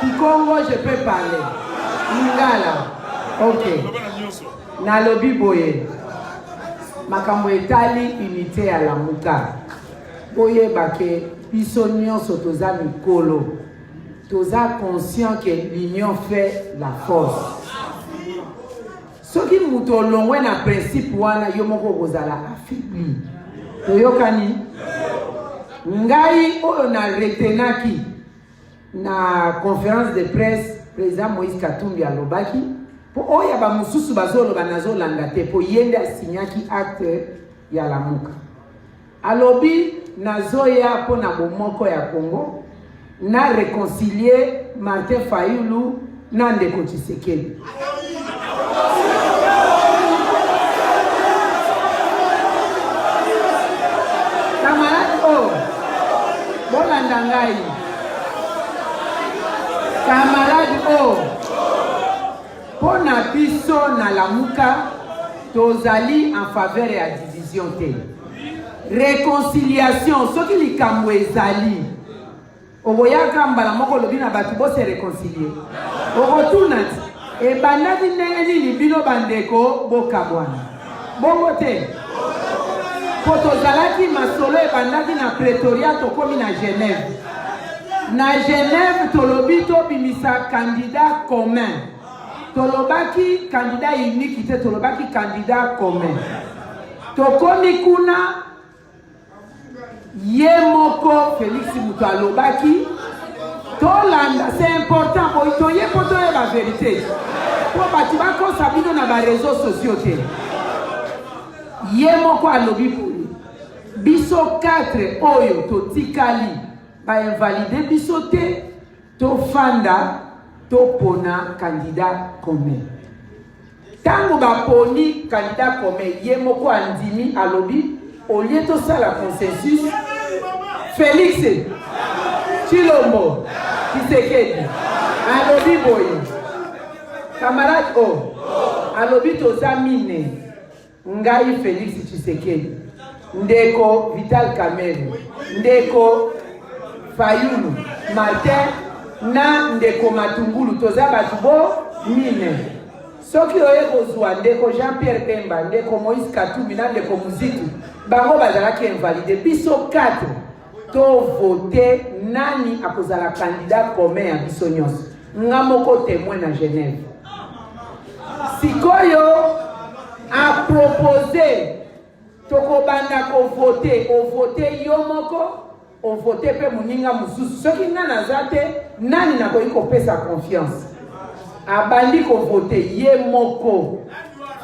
Kikongo, je peux parler. Lingala. Ok. Nalobi boye. Makambo etali unité ya Lamuka. Boye bake. Biso nyonso toza mikolo. Toza conscient que l'union fait la force. Soki muto longwe na principe wana yo moko kozala affaibli. Toyokani? Ngai oyo na retenaki na conférence de presse président Moïse Katumbi alobaki po oya ba mususu bazoloba nazolanda te po yende asinyaki acte ya Lamuka. Alobi nazoya po na bomoko ya Congo na réconcilier Martin Fayulu na Ndeko Tshisekedi. Camarade O, bolanda ngai. Camarade O, pona biso na Lamuka tozali en faveur ya division te. Réconciliation, ce qui li kamwe ezali. Oboyaka mbala moko lobi na batu bo se réconcilier. Orotuna e bandadi ndenge ni bino bandeko bokabwana. Bongo te. Potozalaki masolo e bandadi na Pretoria tokomi na Genève. Na Genève tolobi to bimisa candidat commun. Tolobaki candidat unique te tolobaki candidat commun. Tokomi kuna Yemoko Félix Mutu alobaki tolanda c'est important pour toye poto la vérité pour bati bako sabino na ba réseaux sociaux te Yemoko alobi puli biso 4 oyo to tikali ba invalider biso te to fanda to pona candidat commun tango ba poni candidat commun Yemoko andimi alobi au lieu de ça la consensus Félix Tshilombo Tshisekedi alobi boye camarade O alobi toza mine ngai Félix Tshisekedi Ndeko Vital Kamerhe Ndeko Fayulu Martin na Ndeko Matungulu toza batu bo mine soki oye kozwa Ndeko Jean-Pierre Pemba Ndeko Moïse Katumbi na Ndeko Muzitu bango bazalaki invalidé biso 4 to voter nani akozala candidat commun ya biso nyonso nga moko témoin na Genève sikoyo a proposé tokobanda ko voter o voter yo moko o voter pe muninga mususu soki nga naza te nani nakoki kopesa confiance abandi ko voter ye moko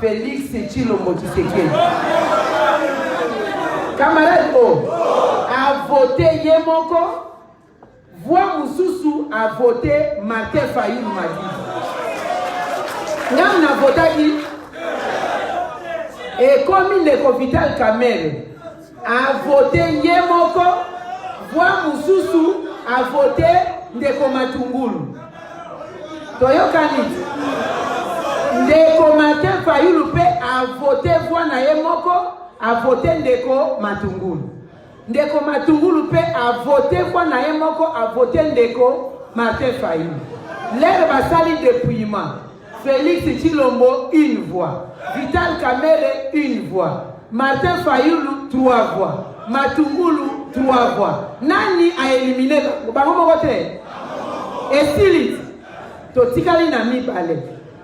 Félix Tshilombo Tshisekedi. Camarade O a voté Yemoko, voix Moussousou a voté Martin Fayulu Madi. Nous avons voté et comme Ndeko Vital Kamerhe a voté Yemoko, voix Moussousou a voté Ndeko Matungulu. Toyokani. Ndeko Martin Fayulu a voté voix na Yemoko, a voté Ndeko Matungulu. Ndeko Matungulu a voté voix na Yemoko, a voté Ndeko Martin Fayulu. L'air basali dépouillement. Félix Tshilombo, une voix. Vital Kamerhe, une voix. Martin Fayulu, 3 voix. Matungulu, 3 voix. Nani a éliminé Bango Mokote? Et Silit, Totikali na mi balé.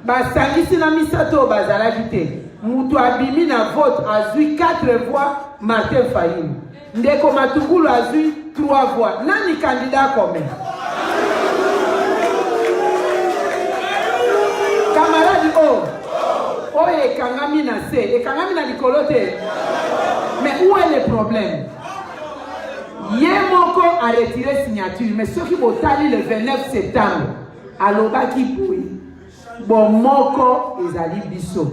Basangisi na misato bazala vite. Mutu abimi na vote azui 4 voix Martin Fayulu. Ndeko Matungulu azui 3 voix. Nani candidat comme? Camarade oh et Kangami na se, et Kangami na likolote. Mais où est le problème? Yemoko a retiré signature, mais ceux qui vont aller le 29 septembre, à l'Obaki Poui, Bomoko ezali biso.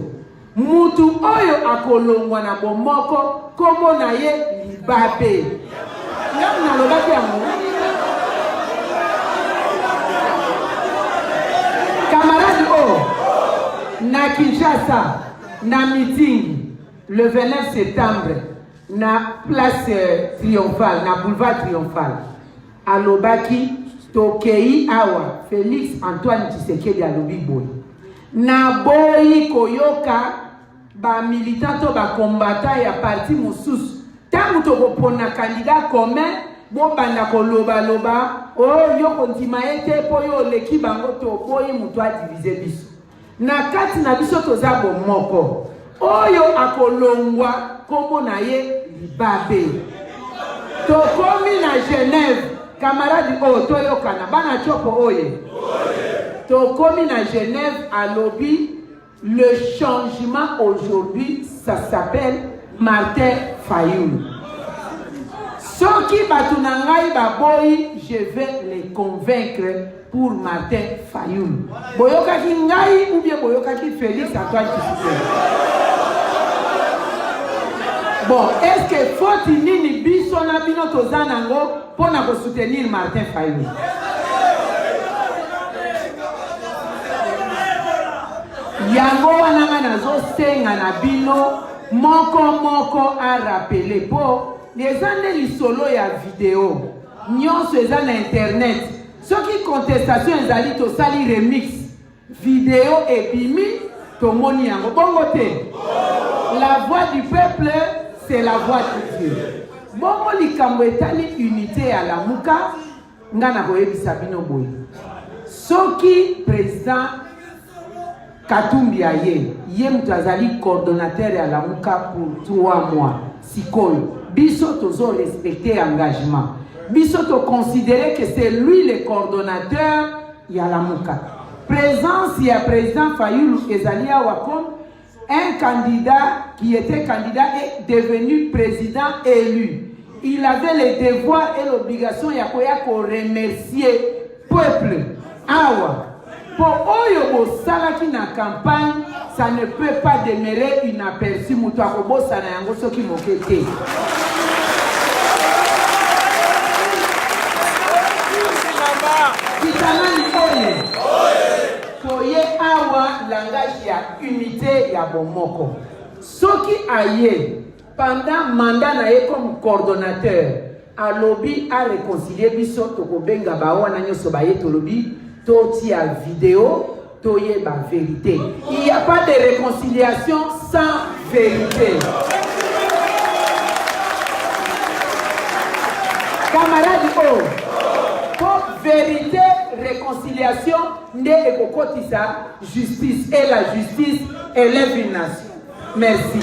Mutu oyo akolongwa na Bomoko, komo na ye libabe. Ngam na l'Obaki yango. Camarade na Kinshasa, na meeting, le 29 septembre, na place triomphale, na boulevard triomphale. À Lobaki, Tokei Awa, Félix Antoine Tshisekedi alobi boy. Na boyi koyoka, ba militant to ba combattant ya parti mosusu. Tangu tokopona candidat commun, bo banda ko loba, oh yo kontima ete po yo leki bango to boyi mutu a diviser biso. Na kati na biso toza bomoko. Oyo akolongwa kombo na ye libabe. Tokomi na Genève, camarade toyokana bana chopo oye. Tokomi na Genève à lobby, le changement aujourd'hui ça s'appelle Martin Fayulu. Soki batunangai baboyi, je vais les convaincre pour Martin Fayulu. Boyoka ki ngai ou bien boyoka ki Félix Antoine Tshisekedi. Bon, est-ce que faut nini biso na bino tozanango pour na ko soutenir Martin Fayulu? Yango wana nazo senga na bino moko a rappeler po les années lisolo ya vidéo nyonso eza na internet. Ce qui contestation ezali to sali remix vidéo ebimi to moni yango bongo te. La voix du peuple c'est la voix de Dieu. Bongo likambo etali unité à la muka ngana koyebisa bino boy. Soki président Katumbi aye ye mutu azali coordonnateur à la muka pour 3 mois. Sikoyo biso tozo respecter engagement. Bisoto considérer que c'est lui le coordonnateur Yalamuka. Présence, il y a président Fayulu Ezalia Wakom, un candidat qui était candidat est devenu président élu. Il avait le devoir et l'obligation de remercier le peuple. Awa. Pour Oyo Salaki na campagne, ça ne peut pas demeurer inaperçu. Moutakobo Sanayango Soki Mokete. Koye awa langage ya unité ya bomoko. Soki aye pendant mandat na ye comme coordonnateur a lobby a réconcilier biso toko benga ba wana nyoso ba ye to lobby to ti a vidéo to ye ba vérité. Il n'y a pas de réconciliation sans vérité. Camarade vérité, réconciliation, ne ekokotisa justice. Et la justice élève une nation. Merci.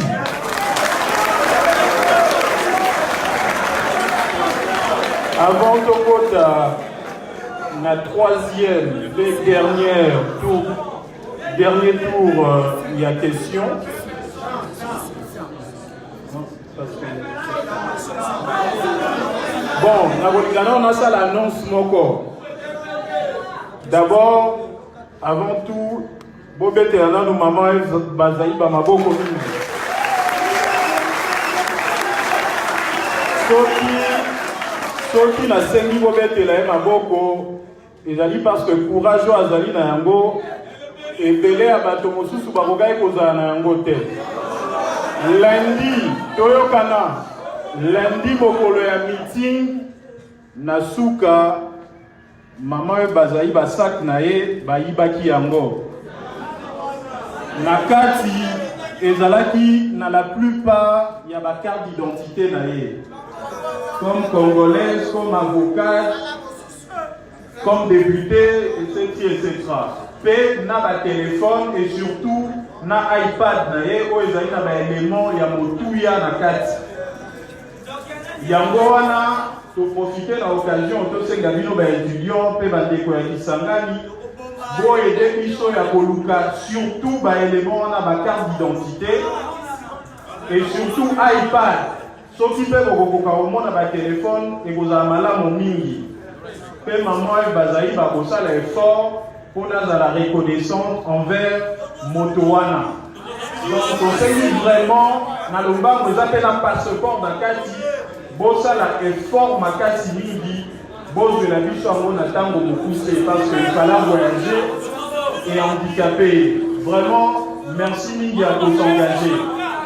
Avant de voter la troisième et dernier tour, il y a question. Bon, on a ça l'annonce moko. D'abord, avant tout, Bobete Yana, nous maman, Bazaï, Bamaboko. Soki na sengi Bobete la Maboko, ezali parce que courage azali na yango, et belé à Batomosu, Barogaï Koza na yango te. Lundi, Toyokana. Lundi, bokolo ya meeting na suka maman Bazaï basak na ye bayibaki yango. Na kati ezalaki na la plupart ya ba carte d'identité na ye, comme congolaise, comme avocat, comme député, etc. Pe na ba téléphone et surtout na iPad na ye o ezali na ba élément ya motuya na kati. Yango wana to profiter na occasion to senga bino ba étudiant pe ba ndeko ya Kisangani bo aider biso ya koluka surtout ba élément na ba carte d'identité et surtout iPad. Soki pe bokokoka omona ba téléphone et kozala malamu mingi. Pe maman et bazali ba kosala effort pour la reconnaissance envers Motowana. Donc, on vraiment, dans le bas, vous appelez un passeport d'Akati, bossa la effort Makati Mingi, boss de la mission à Tango Mokoussé, parce qu'il fallait voyager et handicapé. Vraiment, merci Mingi à vous engager.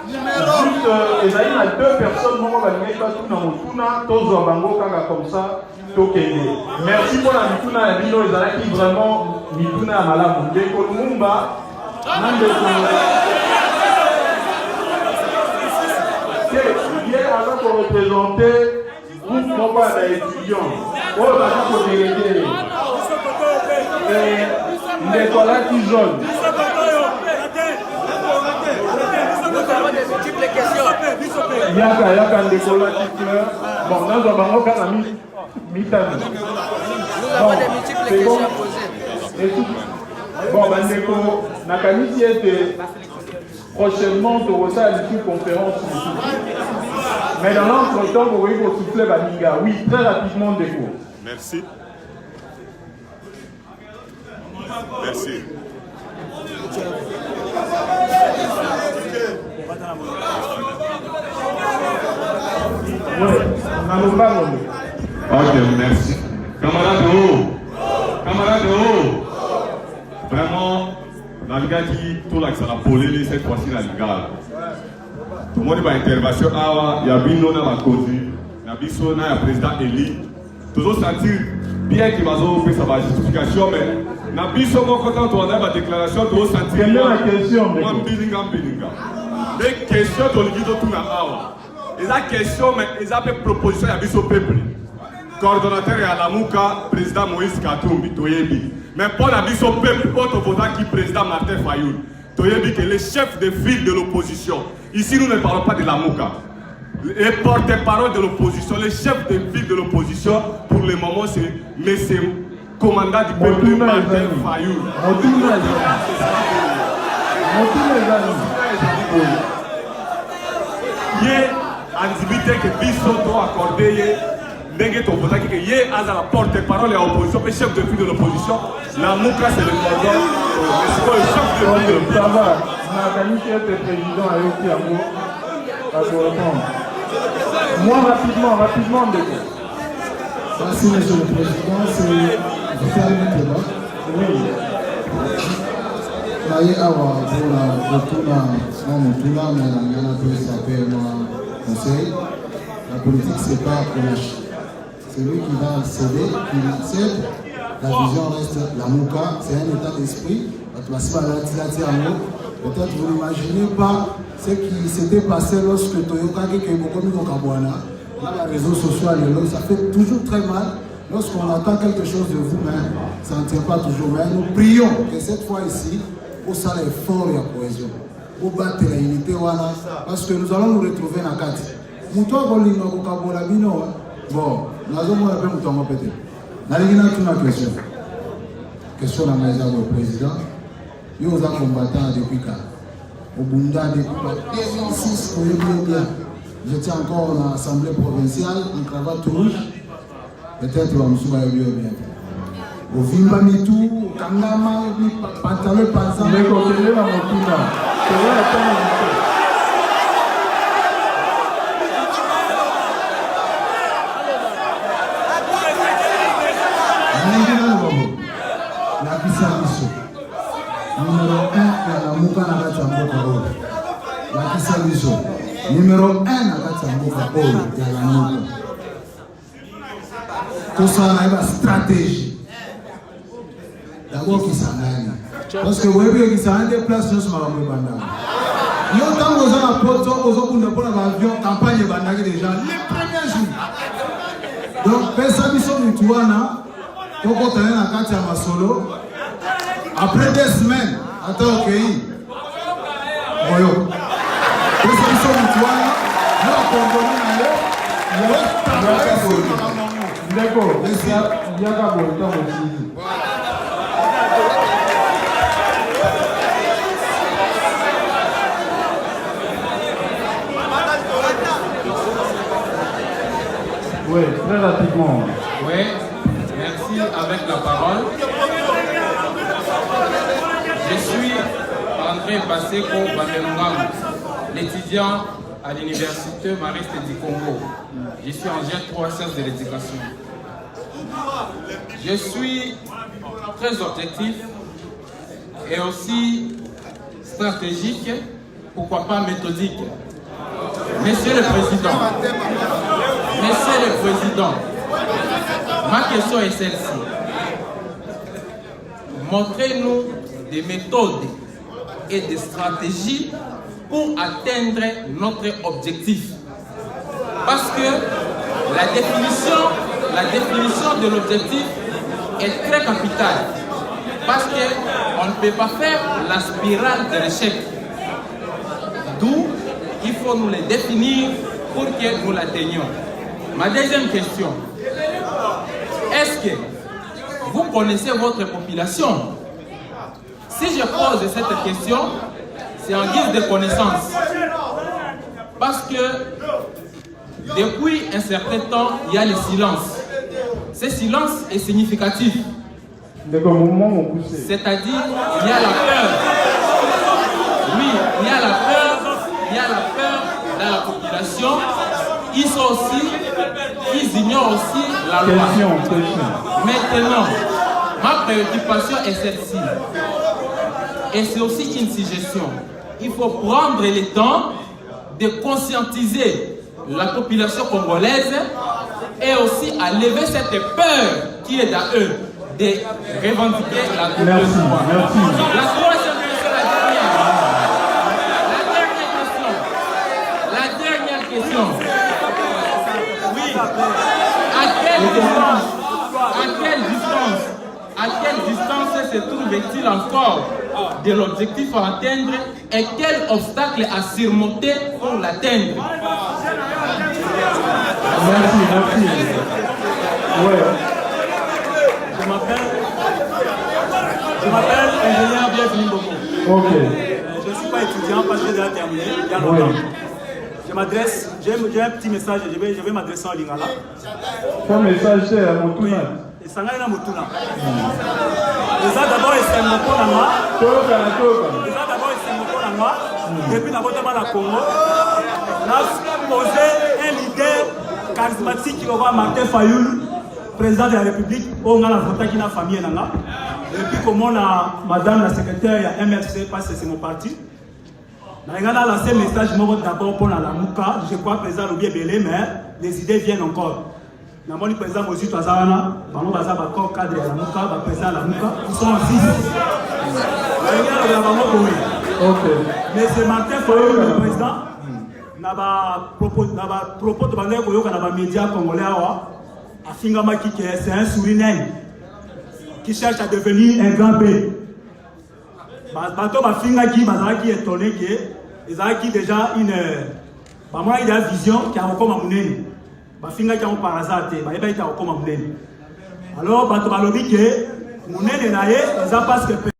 Juste, il y a deux personnes, moi, je vais pas tout dans mon touna, tous en bango, comme ça. Merci pour la mituna ya bino ezalaki vraiment mituna ya malamu ndeko Lumumba na ndeko hier avant de représenter groupe moko ya étudiants oyo baza kodelege ndeko alaki jaune yaka ndeko alaki fleur bon nazwa bango kaka mitano. Nous avons des multiples questions à poser. Bon, Bandeko, Nakamiti était prochainement au sein d'une conférence. Mais dans l'entretemps, vous voyez vos soufflets Baninga. Oui, très rapidement, Ndeko. Merci. Merci. Ok, merci. Camarade haut. Vraiment, dans le gars qui tout là, ça a polé cette fois-ci dans le gars. Tout le monde va intervention. Il y a Bino dans la cause. Il y a Bisso, il y a le président Eli. Toujours sentir bien qu'il va faire sa justification, mais na Bisso, quand on a la déclaration, toujours sentir. Quelle est la question? Moi, bilinga. Les questions, on dit tout là. Les questions, mais ils ont fait proposition à Bisso peuple. Coordonnateur à la Mouka, président Moïse Katumbi, Toyebi. Mais pour la Bisso peuple, autre votant qui président Martin Fayoul. Toyebi, que les chefs de file de l'opposition. Ici, nous ne parlons pas de la Mouka. Les porte-parole de l'opposition, les chefs de file de l'opposition, pour le moment, c'est M. Commandant du peuple Martin Fayoul. Activité que Bisso doit accorder, Nengue ton votant qui est à la porte-parole et à l'opposition, le chef de file de l'opposition, la Mouka c'est le cordon, c'est quoi le chef de file de l'opposition? Ça va, Nakami qui était président à Yokiambo, à vous répondre. Moi rapidement, Ndeko. Merci monsieur le président, c'est faire une débat. Oui. Naye awa pour la retourna, Motuna, mais la Yana peut s'appeler moi conseil. La politique c'est pas relâche. C'est lui qui va céder, qui cède. La vision reste la Mouka, c'est un état d'esprit. Peut-être vous n'imaginez pas ce qui s'était passé lorsque Toyoka Kekebokomi Kabwana, là, les réseaux sociaux, ça fait toujours très mal. Lorsqu'on attend quelque chose de vous, mais ça ne tient pas toujours. Mais nous prions que cette fois ici, au ça l'effort et la cohésion, au battre la unité, parce que nous allons nous retrouver dans la carte. Moutoua Bolinga Kabwana Bino, bon, nous allons appeler Moutoua Pété. Nalina une question. Question à le président. Nous avons combattant depuis quand? Au Bunda depuis 2006, je tiens encore en assemblée provinciale, en cravate rouge. Peut-être qu'on va me bien. Au Vimba Mitou, au Kangama, au pantalon passant. Mais quand on est dans mon tour, c'est vrai la peine. Numéro 1 à la Mouka Nagatamboka. La Kisaliso. Numéro 1 à Nagatamboka. Il y a la Mouka. Tout ça, on a une stratégie. D'abord, qui s'en gagne. Parce que vous voyez qu'il s'en a des places, je suis mal. Yo tant aux gens à poto, aux autres pour l'avion, campagne bandage déjà les premiers jours. Donc personne sont mutuana, pour qu'on ait la carte à ma solo. Après 2 semaines, attends ok. Voyons. Personne sont mutuana, nous accompagnons à D'accord, il y a qu'à bon temps aussi. Oui, très rapidement. Oui, merci. Avec la parole. Je suis André Baseko Bamengam, l'étudiant à l'université Mariste du Congo. Je suis en G3 sciences de l'éducation. Je suis très objectif et aussi stratégique, pourquoi pas méthodique. Monsieur le Président, ma question est celle-ci. Montrez-nous des méthodes et des stratégies pour atteindre notre objectif. Parce que la définition de l'objectif est très capitale. Parce qu'on ne peut pas faire la spirale de l'échec. D'où il faut nous les définir pour que nous l'atteignions. Ma deuxième question, est-ce que vous connaissez votre population? Si je pose cette question, c'est en guise de connaissance. Parce que depuis un certain temps, il y a le silence. Ce silence est significatif. C'est-à-dire, il y a la peur. Oui, il y a la peur dans la population. Ils ignorent aussi la loi. Maintenant, ma préoccupation est celle-ci. Et c'est aussi une suggestion. Il faut prendre le temps de conscientiser la population congolaise et aussi à lever cette peur qui est dans eux de revendiquer la population. Merci. La troisième question, la dernière question. Oui. À quelle distance se trouve-t-il encore de l'objectif à atteindre et quel obstacle à surmonter pour l'atteindre? Merci. Ouais. Je m'appelle ingénieur Bienvenu Boko. Ok. Je ne suis pas étudiant parce que j'ai déjà terminé il y a longtemps. Oui. J'ai un petit message, je vais m'adresser en Lingala. Ton message c'est à Motuna. Et ça n'a rien à Motuna. Les a d'abord essayé de me depuis la vote de la Congo, on a posé un leader charismatique qui va Martin Fayoul, président de la République, on a la vote qui n'a famille. Et puis comme on a madame la secrétaire à MRC, parce que c'est mon parti. On a lancé un message d'abord pour la Mouka, je crois que le président Loubier Belé, mais les idées viennent encore. Nous avons le président Mosi Toazana, nous avons le cadre de la Mouka, le président de la Mouka, ils sont en 6. Mais c'est Martin Fayoul, le président, n'a pas propos de manière que les médias congolais c'est un Suriname qui cherche à devenir un grand pays. Qui est étonné qu'ils ont déjà une vision qui a encore amené. Bafinga qui a par hasard, alors, Bato Balobi, Mounene Naye, ils ont parce que